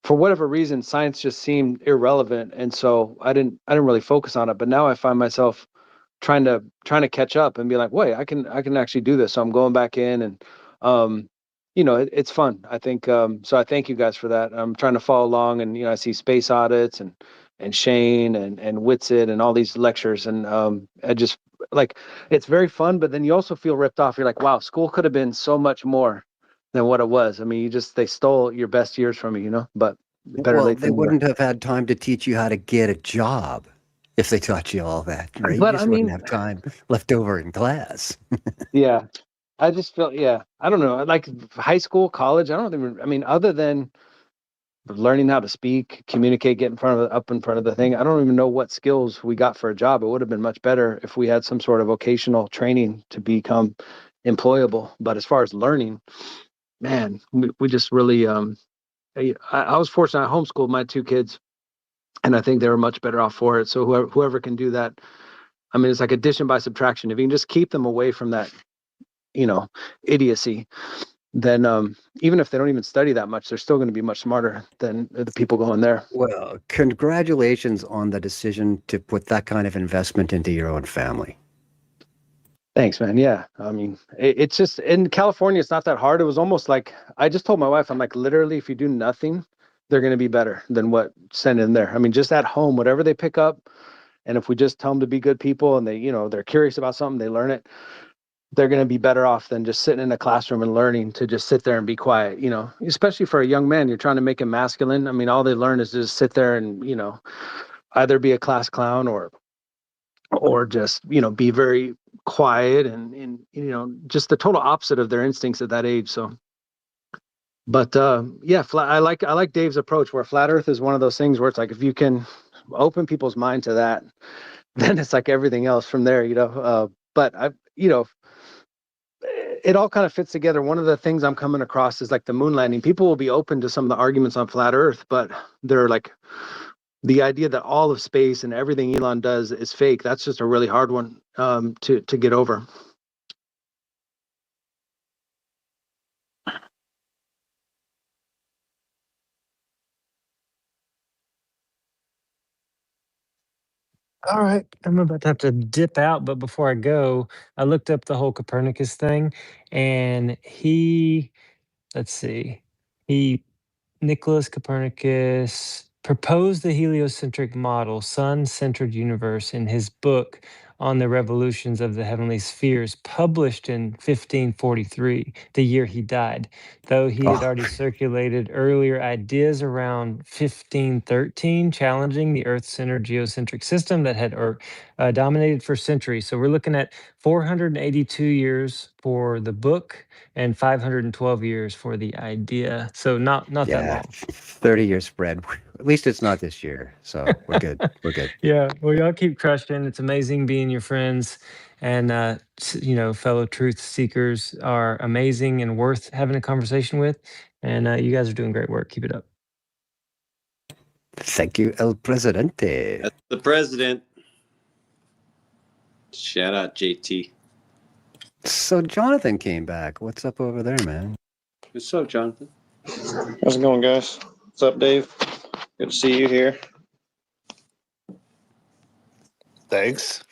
for whatever reason, science just seemed irrelevant. And so I didn't really focus on it. But now I find myself trying to catch up and be like, wait, I can actually do this. So I'm going back in, and it's fun. I think so I thank you guys for that. I'm trying to follow along, and I see space audits and Shane and Witsit and all these lectures, and I just like, it's very fun, but then you also feel ripped off. You're like, wow, school could have been so much more than what it was. I mean, they stole your best years from you, but better Well, late they than never. wouldn't have had time to teach you how to get a job if they taught you all that, right? You But I just wouldn't mean, have time left over in class. yeah, I just feel, I don't know, like high school, college, I mean, other than learning how to speak, communicate, get up in front of the thing, I don't even know what skills we got for a job. It would have been much better if we had some sort of vocational training to become employable. But as far as learning, man, we just really, I was fortunate. I homeschooled my two kids, and I think they were much better off for it. So whoever can do that, I mean, it's like addition by subtraction. If you can just keep them away from that, idiocy, then even if they don't even study that much, they're still going to be much smarter than the people going there. Well, congratulations on the decision to put that kind of investment into your own family. Thanks, man. Yeah. I mean, it's just in California, it's not that hard. It was almost like I just told my wife, I'm like, literally, if you do nothing, they're going to be better than what sent in there. I mean, just at home, whatever they pick up. And if we just tell them to be good people and they, they're curious about something, they learn it, they're going to be better off than just sitting in a classroom and learning to just sit there and be quiet, especially for a young man. You're trying to make him masculine. I mean, all they learn is just sit there and, either be a class clown or just, be very quiet and, just the total opposite of their instincts at that age. So, but yeah, I like Dave's approach where flat earth is one of those things where it's like, if you can open people's mind to that, then it's like everything else from there, but it all kind of fits together. One of the things I'm coming across is like the moon landing. People will be open to some of the arguments on flat earth, but they're like, the idea that all of space and everything Elon does is fake. That's just a really hard one to get over. All right, I'm about to have to dip out, but before I go, I looked up the whole Copernicus thing, and let's see, he Nicholas Copernicus proposed the heliocentric model, sun-centered universe, in his book on the revolutions of the heavenly spheres, published in 1543, the year he died. Though he had already circulated earlier ideas around 1513, challenging the Earth-centered geocentric system that had dominated for centuries. So we're looking at 482 years for the book and 512 years for the idea. So not that long. 30-year spread. At least it's not this year. So we're good. We're good. Yeah. Well, y'all keep crushing. It's amazing being your friends. And, fellow truth seekers are amazing and worth having a conversation with. And you guys are doing great work. Keep it up. Thank you, El Presidente. That's the president. Shout out, JT. So Jonathan came back. What's up over there, man? What's up, Jonathan? How's it going, guys? What's up, Dave? Good to see you here. Thanks.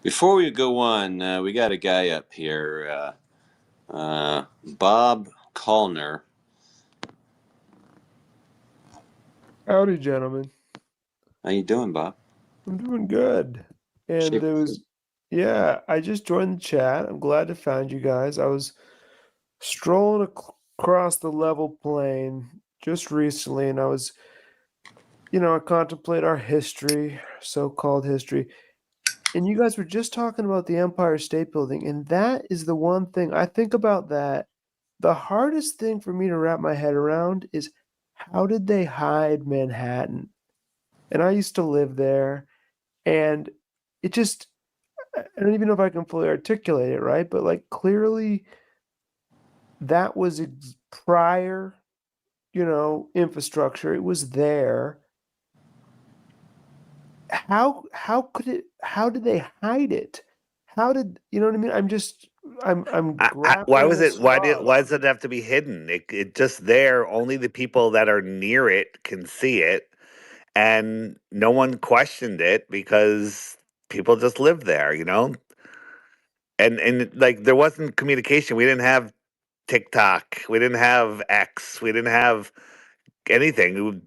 Before we go on, we got a guy up here, Bob Callner. Howdy, gentlemen. How you doing, Bob? I'm doing good. And there was, I just joined the chat. I'm glad to find you guys. I was strolling across the level plain just recently, and I was, I contemplate our history, so-called history. And you guys were just talking about the Empire State Building, and that is the one thing I think about that. The hardest thing for me to wrap my head around is how did they hide Manhattan? And I used to live there, and it just, I don't even know if I can fully articulate it, right? But like clearly that was prior infrastructure. It was there. How could it? How did they hide it? How did you know what I mean? I'm Why grappling was at it? straws. Why does it have to be hidden? It just there. Only the people that are near it can see it, and no one questioned it because people just live there, And like there wasn't communication. We didn't have TikTok. We didn't have X. We didn't have anything.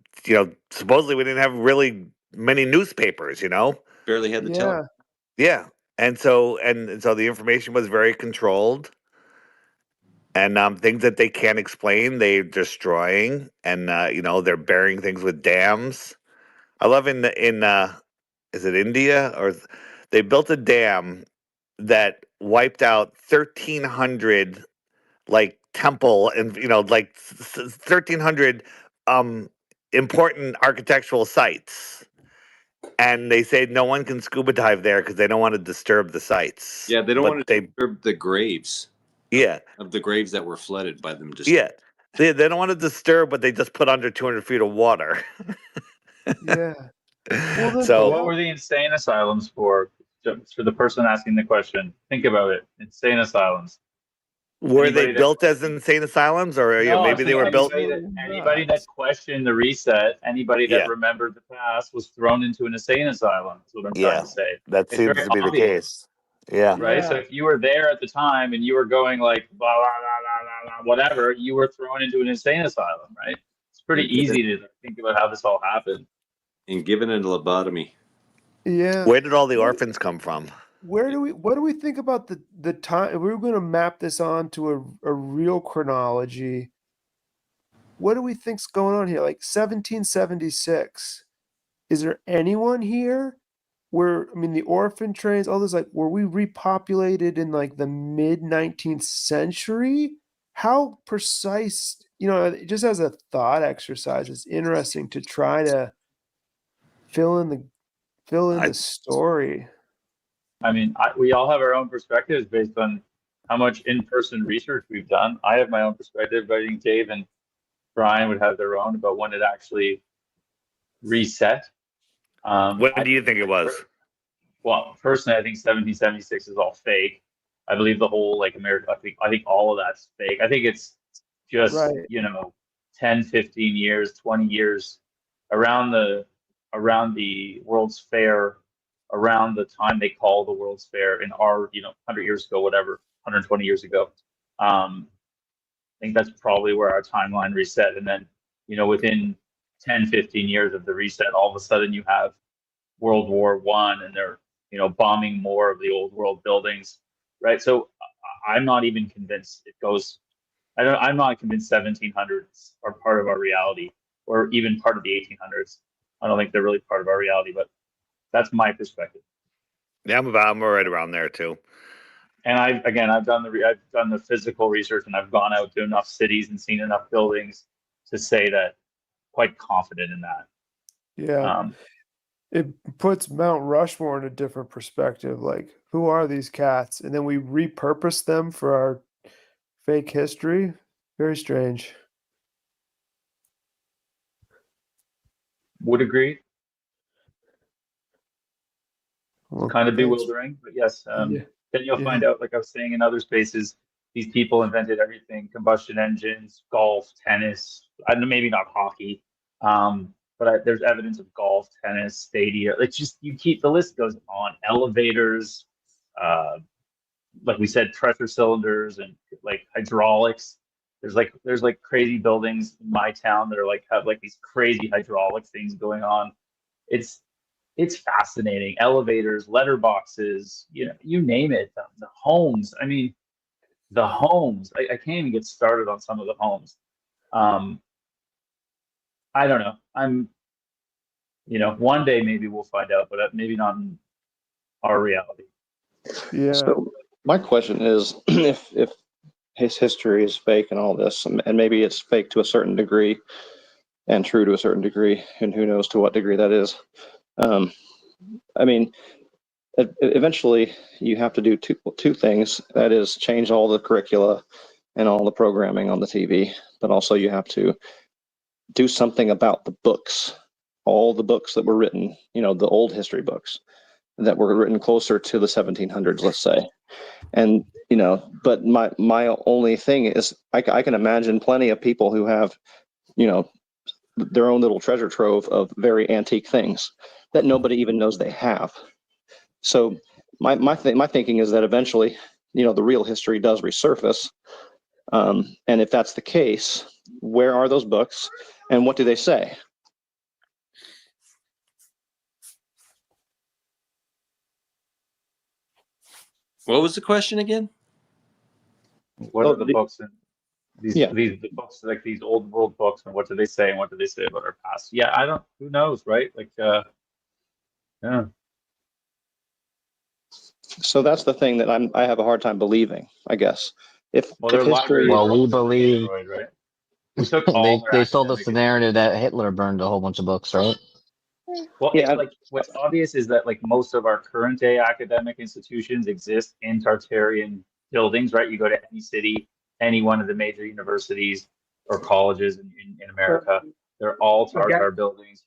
Supposedly we didn't have really many newspapers. Barely had the Yeah. Yeah, and so the information was very controlled, and things that they can't explain, they're destroying, and they're burying things with dams. I love in is it India they built a dam that wiped out 1,300 like temple and 1,300 um important architectural sites, and they say no one can scuba dive there because they don't want to disturb the sites. Yeah, they don't But want to disturb the graves. Yeah, Of the graves that were flooded by them. yeah, they don't want to disturb, but they just put under 200 feet of water. Yeah. Well, then So So what were the insane asylums for? Just for the person asking the question, think about it. Insane asylums. were they Anybody that built as insane asylums, or no, I'm maybe they saying were built? anybody that questioned the reset, anybody that Yeah, remembered the past was thrown into an insane asylum. That's what I'm trying yeah, to say. that It's seems very to be the obvious, case. Yeah, right? So Yeah. if you were there at the time and you were going like blah blah blah blah blah blah whatever, you were thrown into an insane asylum, right? It's pretty And given, easy to think about how this all happened. and given a lobotomy. Yeah. where did all the What orphans come from? what do we think about the time? If we were going to map this onto a real chronology. What do we think's going on here? Like 1776. Is there anyone here where, I mean, the orphan trains, all this, like, were we repopulated in like the mid 19th century? How precise, just as a thought exercise, it's interesting to try to fill in the story. I mean, we all have our own perspectives based on how much in-person research we've done. I have my own perspective, but I think Dave and Brian would have their own about when it actually reset. When do you think it was? Well, personally, I think 1776 is all fake. I believe the whole like America. I think all of that's fake. I think it's just Right. 10, 15 years, 20 years around the World's Fair, around the time they call the World's Fair in our 100 years ago, whatever, 120 years ago. I think that's probably where our timeline reset, and then within 10, 15 years of the reset, all of a sudden you have World War I, and they're bombing more of the old world buildings, right? So I'm not even convinced it goes. I'm not convinced 1700s are part of our reality, or even part of the 1800s. I don't think they're really part of our reality, but that's my perspective. Yeah, I'm right around there too. And I've done the physical research, and I've gone out to enough cities and seen enough buildings to say that quite confident in that. Yeah. It puts Mount Rushmore in a different perspective. Like, who are these cats? And then we repurpose them for our fake history. Very strange. Would agree. Well, Kind of thanks. bewildering, but yes. Yeah. Then you'll Yeah. find out, like I was saying, in other spaces, these people invented everything: combustion engines, golf, tennis. I know maybe not hockey, but there's evidence of golf, tennis, stadia. It's just the list goes on. Elevators, like we said, pressure cylinders and like hydraulics. There's like crazy buildings in my town that are have like these crazy hydraulic things going on. It's fascinating. Elevators, letterboxes, you name it. The homes. I mean, the homes. I can't even get started on some of the homes. I don't know. One day maybe we'll find out, but maybe not in our reality. Yeah. So my question is, if his history is fake and all this, and maybe it's fake to a certain degree and true to a certain degree, and who knows to what degree that is. I mean, eventually you have to do two things. That is, change all the curricula and all the programming on the TV, but also you have to do something about the books, all the books that were written, the old history books that were written closer to the 1700s, let's say. And, but my only thing is I can imagine plenty of people who have, their own little treasure trove of very antique things that nobody even knows they have. So my thinking is that eventually, the real history does resurface. And if that's the case, where are those books and what do they say? What was the question again? What are the books and these the books, like these old world books, and what do they say and what do they say about our past? Yeah, I don't. Who knows, right? Like, yeah. So that's the thing that I have a hard time believing, I guess. If their history, libraries we were believe destroyed, right? We took all their they sold us academic the narrative that Hitler burned a whole bunch of books, right? Well, it's like what's obvious is that like most of our current day academic institutions exist in Tartarian buildings, right? You go to any city, any one of the major universities or colleges in America, they're all Tartar buildings.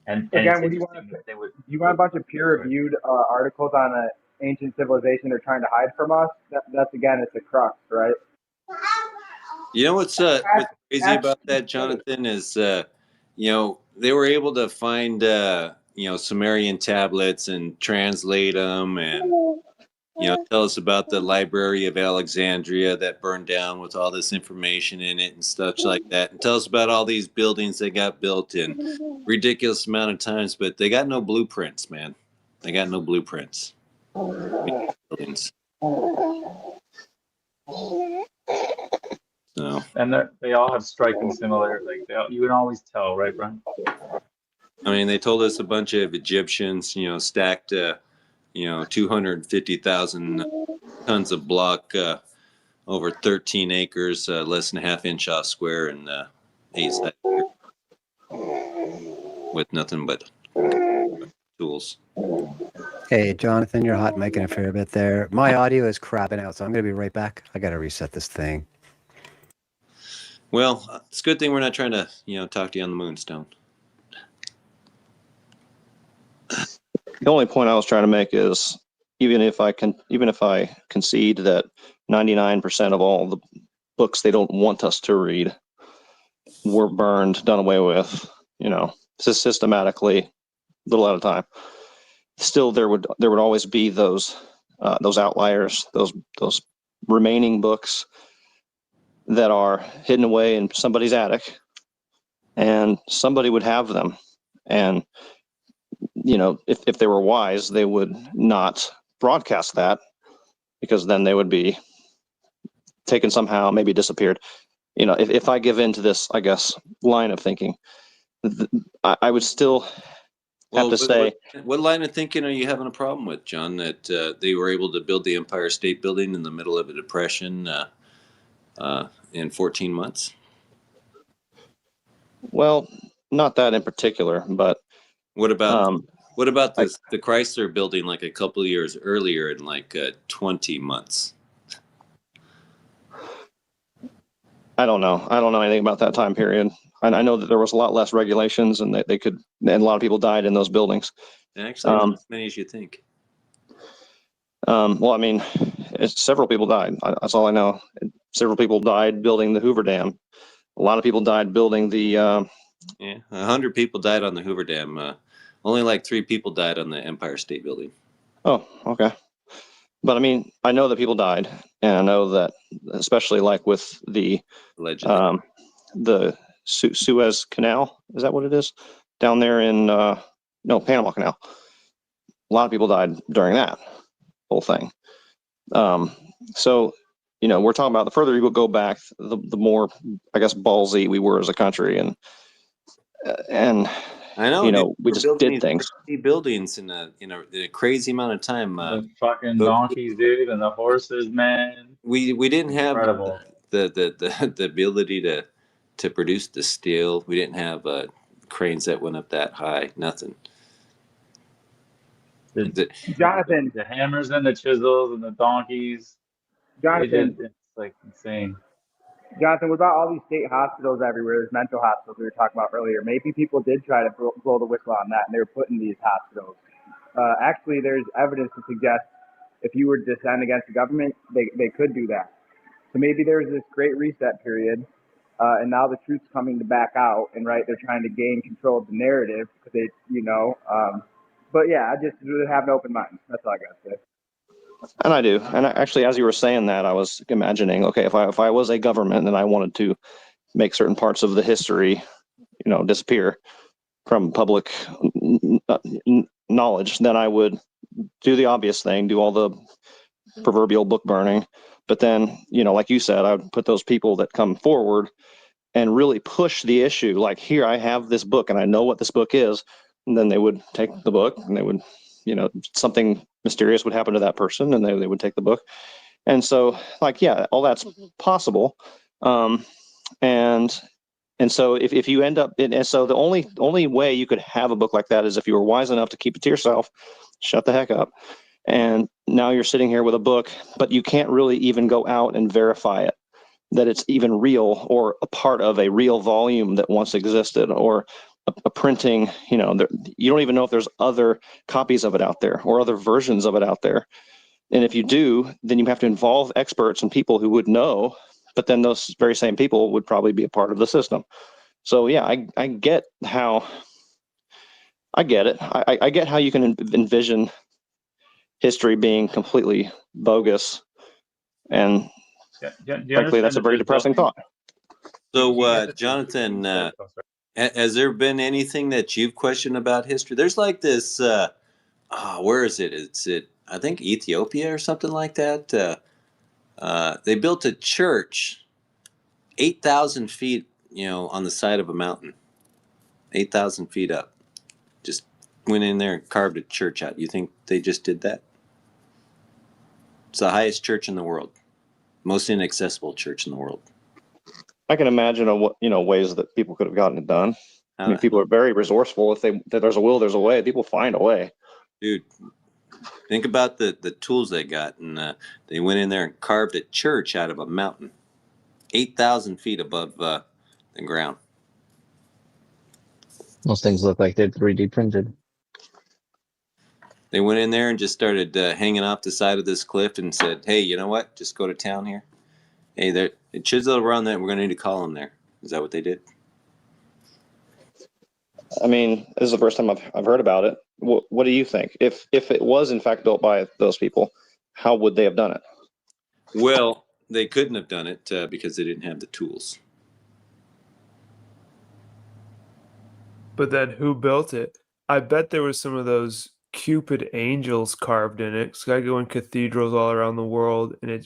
And it's Again, interesting that they would. you want a bunch of peer-reviewed articles on an ancient civilization they're trying to hide from us? That's again, it's a crux, right? You know what's crazy about that, Jonathan, is they were able to find Sumerian tablets and translate them, and tell us about the Library of Alexandria that burned down with all this information in it and stuff like that, and tell us about all these buildings that got built in ridiculous amount of times, but they got no blueprints, man. They got no blueprints. Buildings. So. And they all have striking similar, like you can always tell, right, Brian? I mean, they told us a bunch of Egyptians, stacked, 250,000 tons of block over 13 acres, less than a half-inch off square, and 8 sides with nothing but tools. Hey, Jonathan, you're hot micing a fair bit there. My audio is crapping out, so I'm going to be right back. I got to reset this thing. Well, it's a good thing we're not trying to, talk to you on the Moonstone. The only point I was trying to make is even if I concede that 99% of all the books they don't want us to read were burned, done away with, systematically, little at a time, still there would always be those outliers, those remaining books that are hidden away in somebody's attic, and somebody would have them. And if they were wise, they would not broadcast that, because then they would be taken somehow, maybe disappeared. If I give in to this, I guess, line of thinking, I would still have to say. What line of thinking are you having a problem with, John, that they were able to build the Empire State Building in the middle of a depression in 14 months? Well, not that in particular, but what about the Chrysler Building like a couple of years earlier in like 20 months? I don't know. I don't know anything about that time period. And I know that there was a lot less regulations, and and a lot of people died in those buildings. Actually, not as many as you think. Well, I mean, several people died. That's all I know. Several people died building the Hoover Dam. A lot of people died building the. 100 people died on the Hoover Dam. Only like 3 people died on the Empire State Building. Oh, okay. But I mean, I know that people died, and I know that, especially like with the Suez Canal, is that what it is? Down there in Panama Canal. A lot of people died during that whole thing. So, we're talking about the further you go back, the more, I guess, ballsy we were as a country, and I know, we just did things. Buildings in a crazy amount of time. The fucking donkeys, dude, and the horses, man. We didn't have incredible. the ability to produce the steel. We didn't have cranes that went up that high. Nothing. Jonathan, the hammers and the chisels and the donkeys. Jonathan, it's like insane. Jonathan, what about all these state hospitals everywhere? There's mental hospitals we were talking about earlier. Maybe people did try to blow the whistle on that, and they were put in these hospitals. Actually, there's evidence to suggest if you were to dissent against the government, they could do that. So maybe there's this great reset period, and now the truth's coming to back out, and right, they're trying to gain control of the narrative because they, but yeah, I just really have an open mind. That's all I got to say. And I do. And actually, as you were saying that, I was imagining, okay, if I was a government and I wanted to make certain parts of the history, disappear from public knowledge, then I would do the obvious thing, do all the proverbial book burning. But then, like you said, I would put those people that come forward and really push the issue. Like, here, I have this book and I know what this book is. And then they would take the book and they would, something mysterious would happen to that person and they would take the book. And so, like, yeah, all that's possible. And so if you end up and so the only way you could have a book like that is if you were wise enough to keep it to yourself, shut the heck up. And now you're sitting here with a book, but you can't really even go out and verify it, that it's even real or a part of a real volume that once existed, or a printing, you don't even know if there's other copies of it out there or other versions of it out there. And if you do, then you have to involve experts and people who would know, but then those very same people would probably be a part of the system. So yeah, I get how, I get it. I get how you can envision history being completely bogus, and frankly, that's a very depressing thought. So, Jonathan, has there been anything that you've questioned about history? There's like this, where is it? I think Ethiopia or something like that. They built a church 8,000 feet, on the side of a mountain, 8,000 feet up. Just went in there and carved a church out. You think they just did that? It's the highest church in the world, most inaccessible church in the world. I can imagine ways that people could have gotten it done. I mean, people are very resourceful. If there's a will, there's a way. People find a way. Dude, think about the tools they got, and they went in there and carved a church out of a mountain, 8,000 feet above the ground. Those things look like they're 3D printed. They went in there and just started hanging off the side of this cliff and said, "Hey, you know what? Just go to town here. Hey, they chisel around that. We're going to need a column there." Is that what they did? I mean, this is the first time I've heard about it. What do you think? If it was in fact built by those people, how would they have done it? Well, they couldn't have done it because they didn't have the tools. But then who built it? I bet there was some of those Cupid angels carved in it. So I go in cathedrals all around the world, and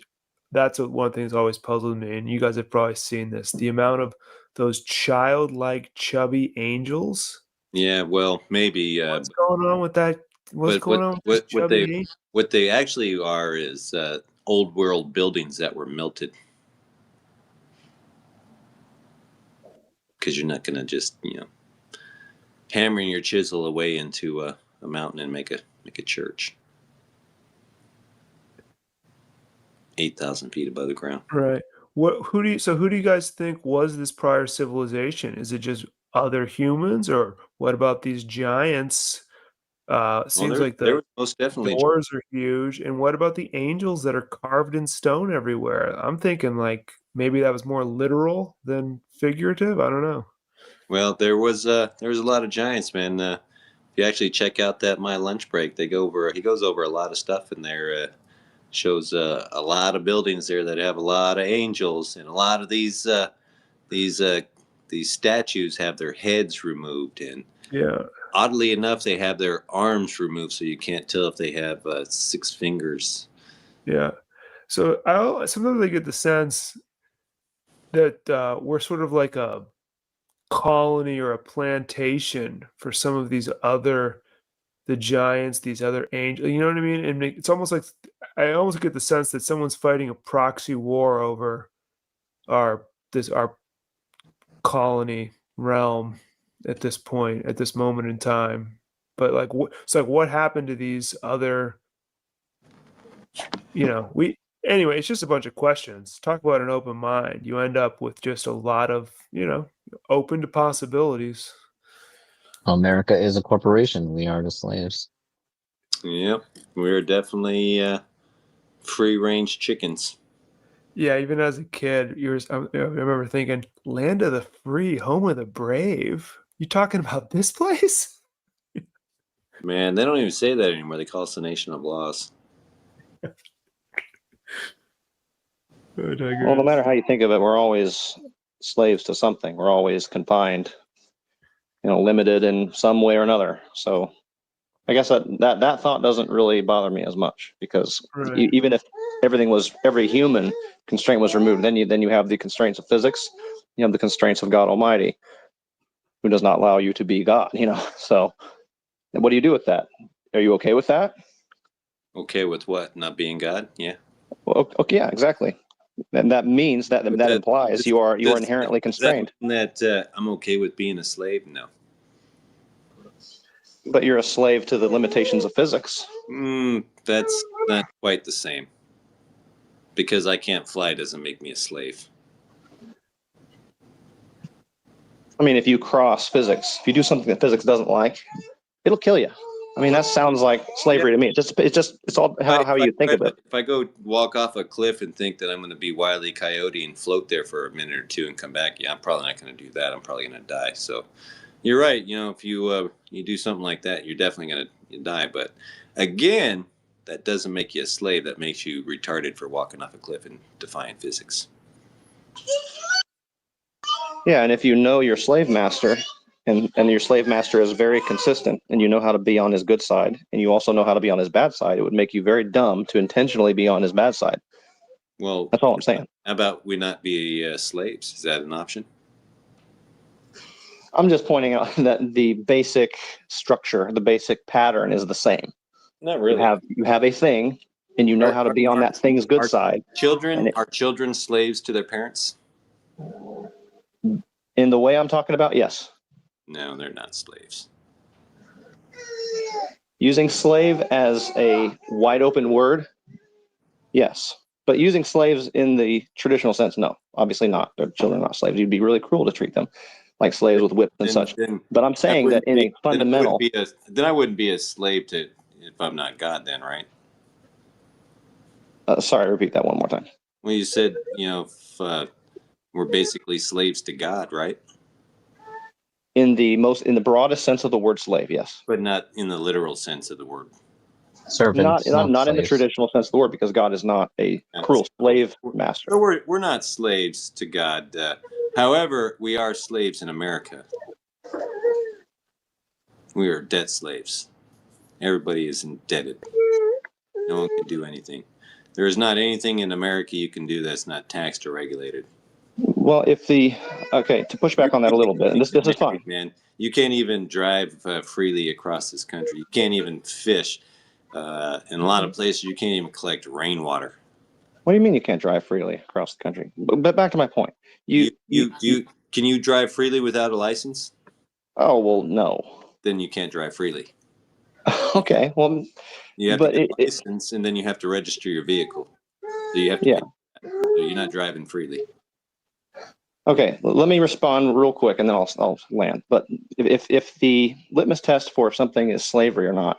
that's one of the things that always puzzled me. And you guys have probably seen this: the amount of those childlike, chubby angels. Yeah, well, maybe. What's going on with that? What's going on with this chubby angel? What they actually are is old world buildings that were melted. Because you're not going to just hammering your chisel away into a mountain and make a church 8,000 feet above the ground. Right. Who do you guys think was this prior civilization? Is it just other humans, or what about these giants? Seems like the most definitely doors are huge. And what about the angels that are carved in stone everywhere? I'm thinking like maybe that was more literal than figurative. I don't know. Well, there was a lot of giants, man. If you actually check out that My Lunch Break, he goes over a lot of stuff in there. Shows a lot of buildings there that have a lot of angels, and a lot of these statues have their heads removed, and Yeah. oddly enough, they have their arms removed, so you can't tell if they have 6 fingers. Yeah. So sometimes I get the sense that we're sort of like a colony or a plantation for some of the giants, these other angels. You know what I mean? And it's almost like I almost get the sense that someone's fighting a proxy war over our colony realm at this point, at this moment in time. But like, it's like what happened to these other? Anyway, it's just a bunch of questions. Talk about an open mind. You end up with just a lot of, open to possibilities. America is a corporation. We are the slaves. Yep, we're definitely free-range chickens. Yeah, even as a kid, I remember thinking, "Land of the free, home of the brave." You talking about this place? Man, they don't even say that anymore. They call us the nation of laws. Well, no matter how you think of it, we're always slaves to something. We're always confined, limited in some way or another. So I guess that thought doesn't really bother me as much, because Right. even if every human constraint was removed, then you have the constraints of physics, you have the constraints of God Almighty, who does not allow you to be God. So what do you do with that? Are you okay with that? Okay with what? Not being God? Yeah. Well, okay, yeah, exactly. And that means that implies you are inherently constrained. That I'm okay with being a slave? No. But you're a slave to the limitations of physics. That's not quite the same. Because I can't fly doesn't make me a slave. I mean, if you cross physics, if you do something that physics doesn't like, it'll kill you. I mean, that sounds like slavery to me. It's all how you think of it. If I go walk off a cliff and think that I'm going to be Wile E. Coyote and float there for a minute or two and come back, yeah, I'm probably not going to do that. I'm probably going to die. So you're right. If you do something like that, you're definitely going to die. But again, that doesn't make you a slave. That makes you retarded for walking off a cliff and defying physics. Yeah, and if you know your slave master, and your slave master is very consistent, and you know how to be on his good side, and you also know how to be on his bad side, it would make you very dumb to intentionally be on his bad side. Well, that's all I'm saying. How about we not be slaves? Is that an option? I'm just pointing out that the basic structure, the basic pattern is the same. Not really. You have a thing, and you know how to be on that thing's good side. Are children slaves to their parents? In the way I'm talking about, yes. No, they're not slaves. Using slave as a wide open word, yes. But using slaves in the traditional sense, no. Obviously not. Their children are not slaves. You'd be really cruel to treat them like slaves with whips and such. But I'm saying that in a fundamental... Then I wouldn't be a slave to if I'm not God then, right? Sorry, repeat that one more time. Well, you said, if, we're basically slaves to God, right? In the broadest sense of the word slave, yes. But not in the literal sense of the word. Servants, not in the traditional sense of the word, because God is not a cruel slave master. So we're not slaves to God. However, we are slaves in America. We are debt slaves. Everybody is indebted. No one can do anything. There is not anything in America you can do that's not taxed or regulated. Well, to push back on that a little bit, and this is fine. Man, you can't even drive freely across this country. You can't even fish. In a lot of places, you can't even collect rainwater. What do you mean you can't drive freely across the country? But back to my point. Can you drive freely without a license? Oh, well, no. Then you can't drive freely. Okay, well, you have to get a license, and then you have to register your vehicle. So you have to. So you're not driving freely. Okay, let me respond real quick, and then I'll land. But if the litmus test for if something is slavery or not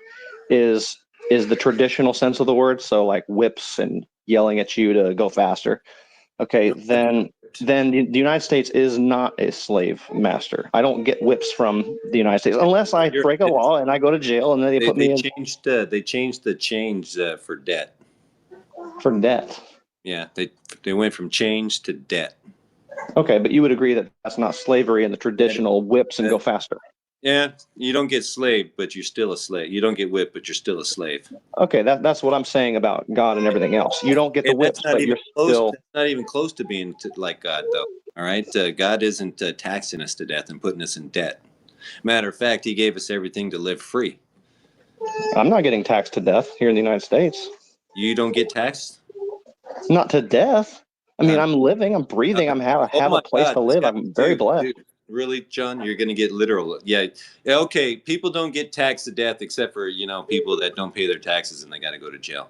is the traditional sense of the word, so like whips and yelling at you to go faster, okay, then the United States is not a slave master. I don't get whips from the United States unless I break a law and I go to jail, and then they put me in. They changed the change for debt. For debt. Yeah, they went from change to debt. Okay, but you would agree that that's not slavery in the traditional whips and go faster. Yeah, you don't get slaved, but you're still a slave. You don't get whipped, but you're still a slave. Okay, that's what I'm saying about God and everything else. You don't get the whips, but you're still... That's not even close to being like God, though. All right? God isn't taxing us to death and putting us in debt. Matter of fact, he gave us everything to live free. I'm not getting taxed to death here in the United States. You don't get taxed? Not to death. I mean, I'm living, I'm breathing, I have a place to live. I'm very blessed. Dude, really, John? You're going to get literal. Yeah. Okay, people don't get taxed to death except for, people that don't pay their taxes and they got to go to jail.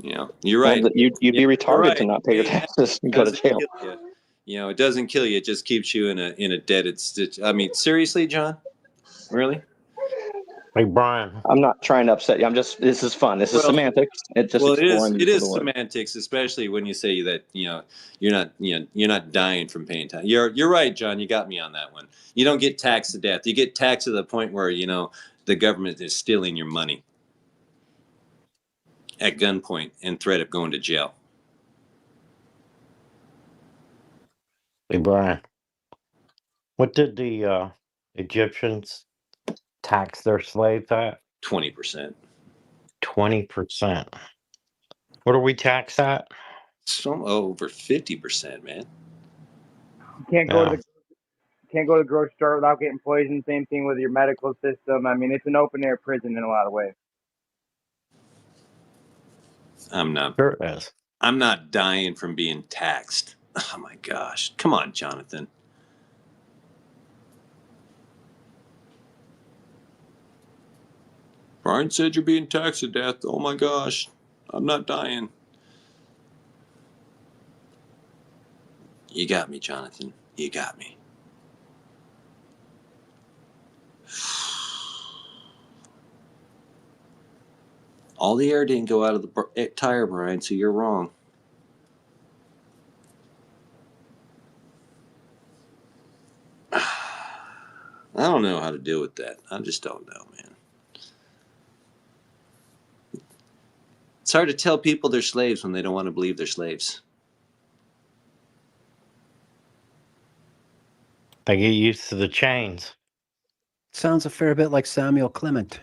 You're right. Well, you'd be You're retarded right. to not pay your Paying taxes and taxes go to doesn't jail. kill you. It doesn't kill you. It just keeps you in a dead stitch. I mean, seriously, John? Really? Hey, Brian. I'm not trying to upset you. This is fun. This is Well, semantics. It's just well, it exploring is. the It use of the is word. semantics, especially when you say that you're not dying from paying tax. You're right, John. You got me on that one. You don't get taxed to death. You get taxed to the point where the government is stealing your money at gunpoint and threat of going to jail. Hey, Brian. What did the Egyptians tax their slaves at? 20%. 20%. What are we taxed at? Over 50%, man. You can't go to the grocery store without getting poisoned. Same thing with your medical system. I mean, it's an open air prison in a lot of ways. I'm not. Sure it is. I'm not dying from being taxed. Oh my gosh! Come on, Jonathan. Brian said you're being taxed to death. Oh my gosh! I'm not dying. You got me, Jonathan. You got me. All the air didn't go out of the tire, Brian, so you're wrong. I don't know how to deal with that. I just don't know, man. It's hard to tell people they're slaves when they don't want to believe they're slaves. They get used to the chains. Sounds a fair bit like Samuel Clement.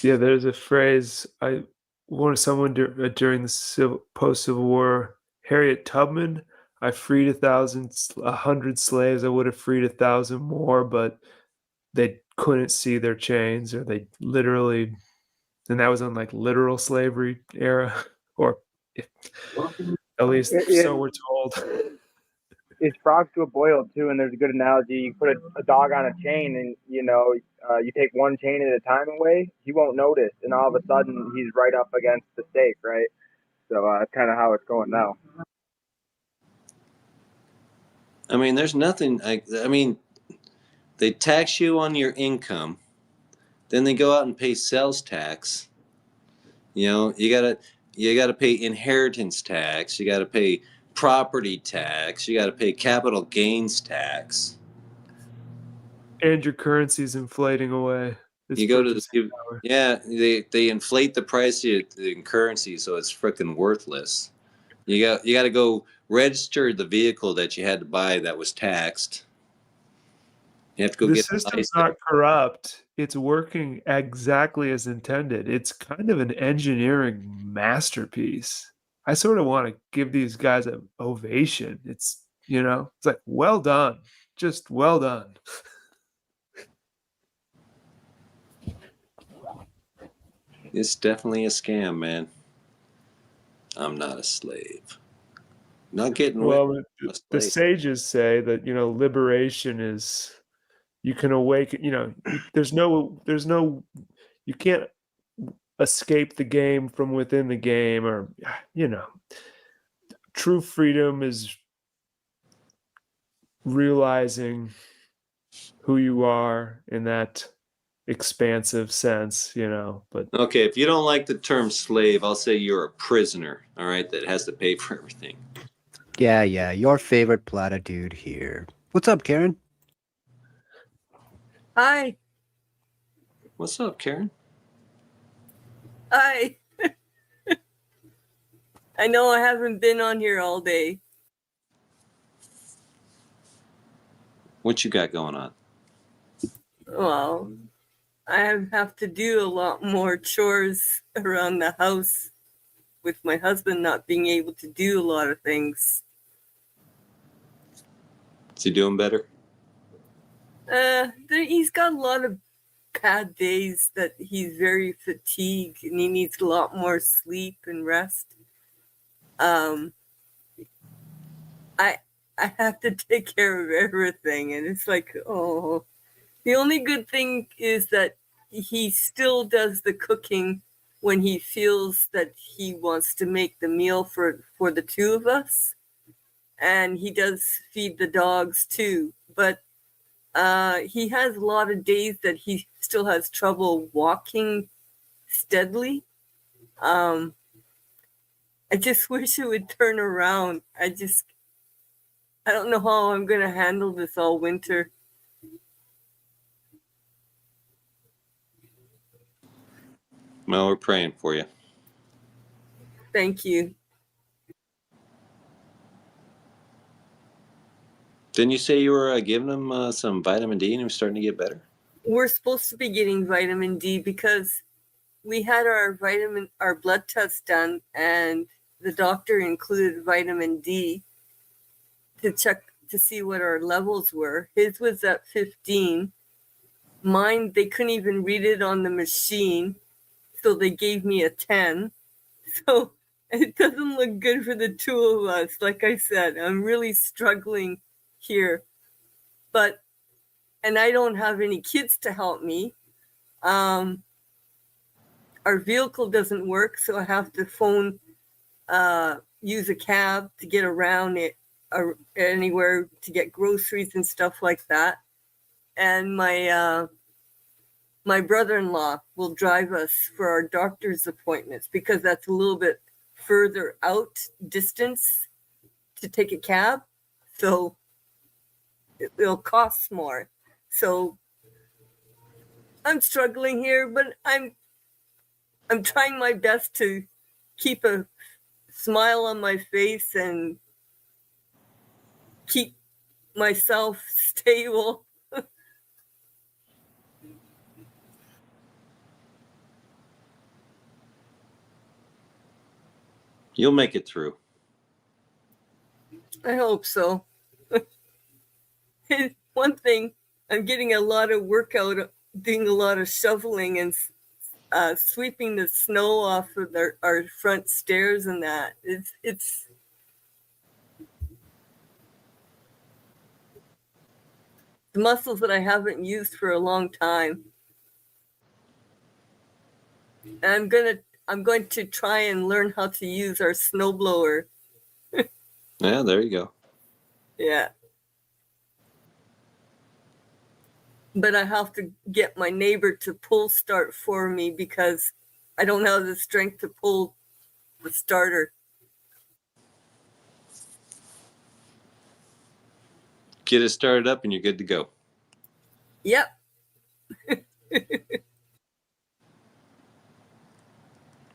Yeah, there's a phrase I wanted someone during the post-Civil War. Harriet Tubman. I freed 100 slaves. I would have freed 1,000 more, but they couldn't see their chains, or they literally, and that was in like literal slavery era, or at least so we're told. It's frogs to a boil too, and there's a good analogy. You put a dog on a chain, and you take one chain at a time away. He won't notice, and all of a sudden he's right up against the stake, right? So that's kind of how it's going now. I mean, there's nothing. I mean, they tax you on your income, then they go out and pay sales tax. You gotta pay inheritance tax. You gotta pay property tax. You gotta pay capital gains tax. And your currency's inflating away. You go to they inflate the price of the currency so it's freaking worthless. You got to go register the vehicle that you had to buy that was taxed. You have to go The get system's not corrupt. It's working exactly as intended. It's kind of an engineering masterpiece. I sort of want to give these guys an ovation. It's like, well done. Just well done. It's definitely a scam, man. I'm not a slave. Not getting Well, the sages say that, liberation is, you can awaken, there's no, you can't escape the game from within the game, or, true freedom is realizing who you are in that expansive sense, but Okay, if you don't like the term slave, I'll say you're a prisoner, all right, that has to pay for everything. Yeah, your favorite platitude here. What's up, Karen? Hi. What's up, Karen? Hi. I know I haven't been on here all day. What you got going on? Well, I have to do a lot more chores around the house with my husband not being able to do a lot of things. Is he doing better? He's got a lot of bad days that he's very fatigued and he needs a lot more sleep and rest. I have to take care of everything, and it's like, oh. The only good thing is that he still does the cooking when he feels that he wants to make the meal for the two of us. And he does feed the dogs too. But he has a lot of days that he still has trouble walking steadily. I just wish it would turn around. I don't know how I'm going to handle this all winter. Well, we're praying for you. Thank you. Didn't you say you were giving him some vitamin D and he was starting to get better? We're supposed to be getting vitamin D because we had our blood test done, and the doctor included vitamin D to check to see what our levels were. His was at 15. Mine, they couldn't even read it on the machine, so they gave me a 10. So it doesn't look good for the two of us. Like I said, I'm really struggling here. And I don't have any kids to help me. Our vehicle doesn't work, so I have to use a cab to get around it anywhere to get groceries and stuff like that. And my brother-in-law will drive us for our doctor's appointments because that's a little bit further out distance to take a cab. So it'll cost more. So I'm struggling here, but I'm trying my best to keep a smile on my face and keep myself stable. You'll make it through. I hope so. One thing, I'm getting a lot of workout, doing a lot of shoveling and sweeping the snow off of our front stairs and that. It's the muscles that I haven't used for a long time. And I'm going to try and learn how to use our snowblower. Yeah, there you go. Yeah. But I have to get my neighbor to pull start for me because I don't have the strength to pull the starter. Get it started up and you're good to go. Yep.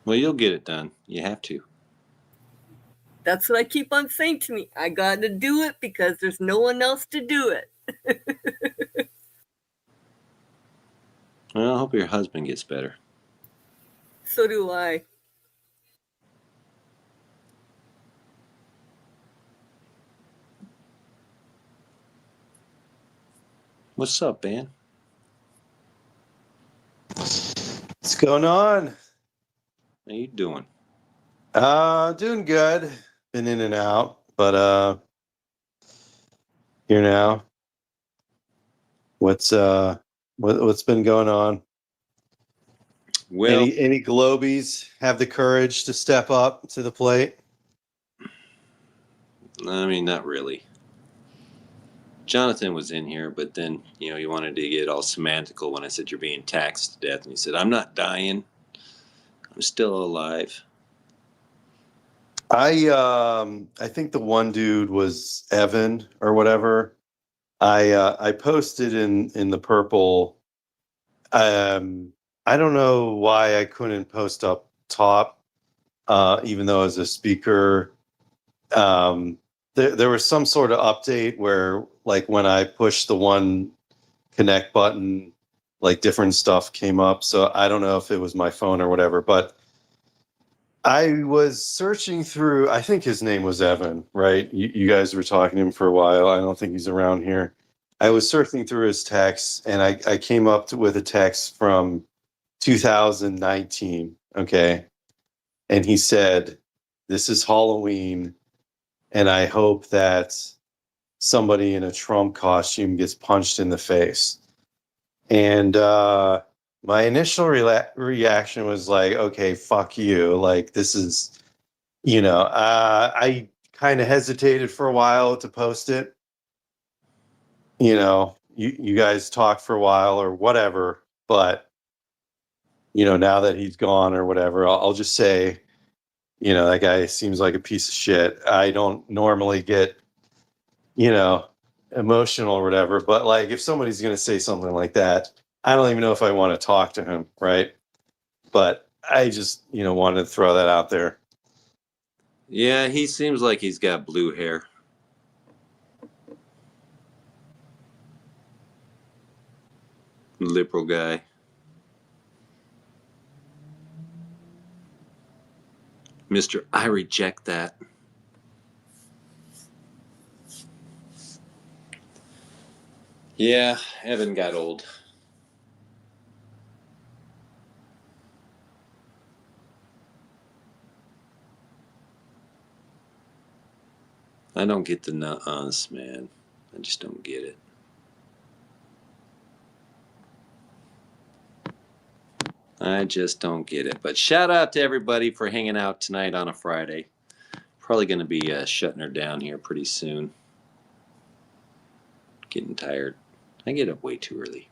Well, you'll get it done. You have to. That's what I keep on saying to me. I got to do it because there's no one else to do it. Well, I hope your husband gets better. So do I. What's up, Ben? What's going on? How you doing? Doing good. Been in and out, but here now. What's been going on? Well, any Globies have the courage to step up to the plate? I mean, not really. Jonathan was in here, but then, he wanted to get all semantical when I said you're being taxed to death. And he said, I'm not dying. I'm still alive. I think the one dude was Evan or whatever. I posted in the purple. I don't know why I couldn't post up top, even though as a speaker, there was some sort of update where, like, when I pushed the one connect button, like different stuff came up. So I don't know if it was my phone or whatever, but I was searching through, I think his name was Evan, right? You guys were talking to him for a while. I don't think he's around here. I was searching through his texts and I came up with a text from 2019. Okay. And he said, "This is Halloween. And I hope that somebody in a Trump costume gets punched in the face." And my initial reaction was like, okay, fuck you. Like, this is, I kind of hesitated for a while to post it. You guys talk for a while or whatever, but, now that he's gone or whatever, I'll just say, that guy seems like a piece of shit. I don't normally get, emotional or whatever, but like if somebody's going to say something like that, I don't even know if I want to talk to him, right? But I just, wanted to throw that out there. Yeah, he seems like he's got blue hair. Liberal guy. Mr. I reject that. Yeah, Evan got old. I don't get the nut-ons, man. I just don't get it. I just don't get it. But shout out to everybody for hanging out tonight on a Friday. Probably going to be shutting her down here pretty soon. Getting tired. I get up way too early.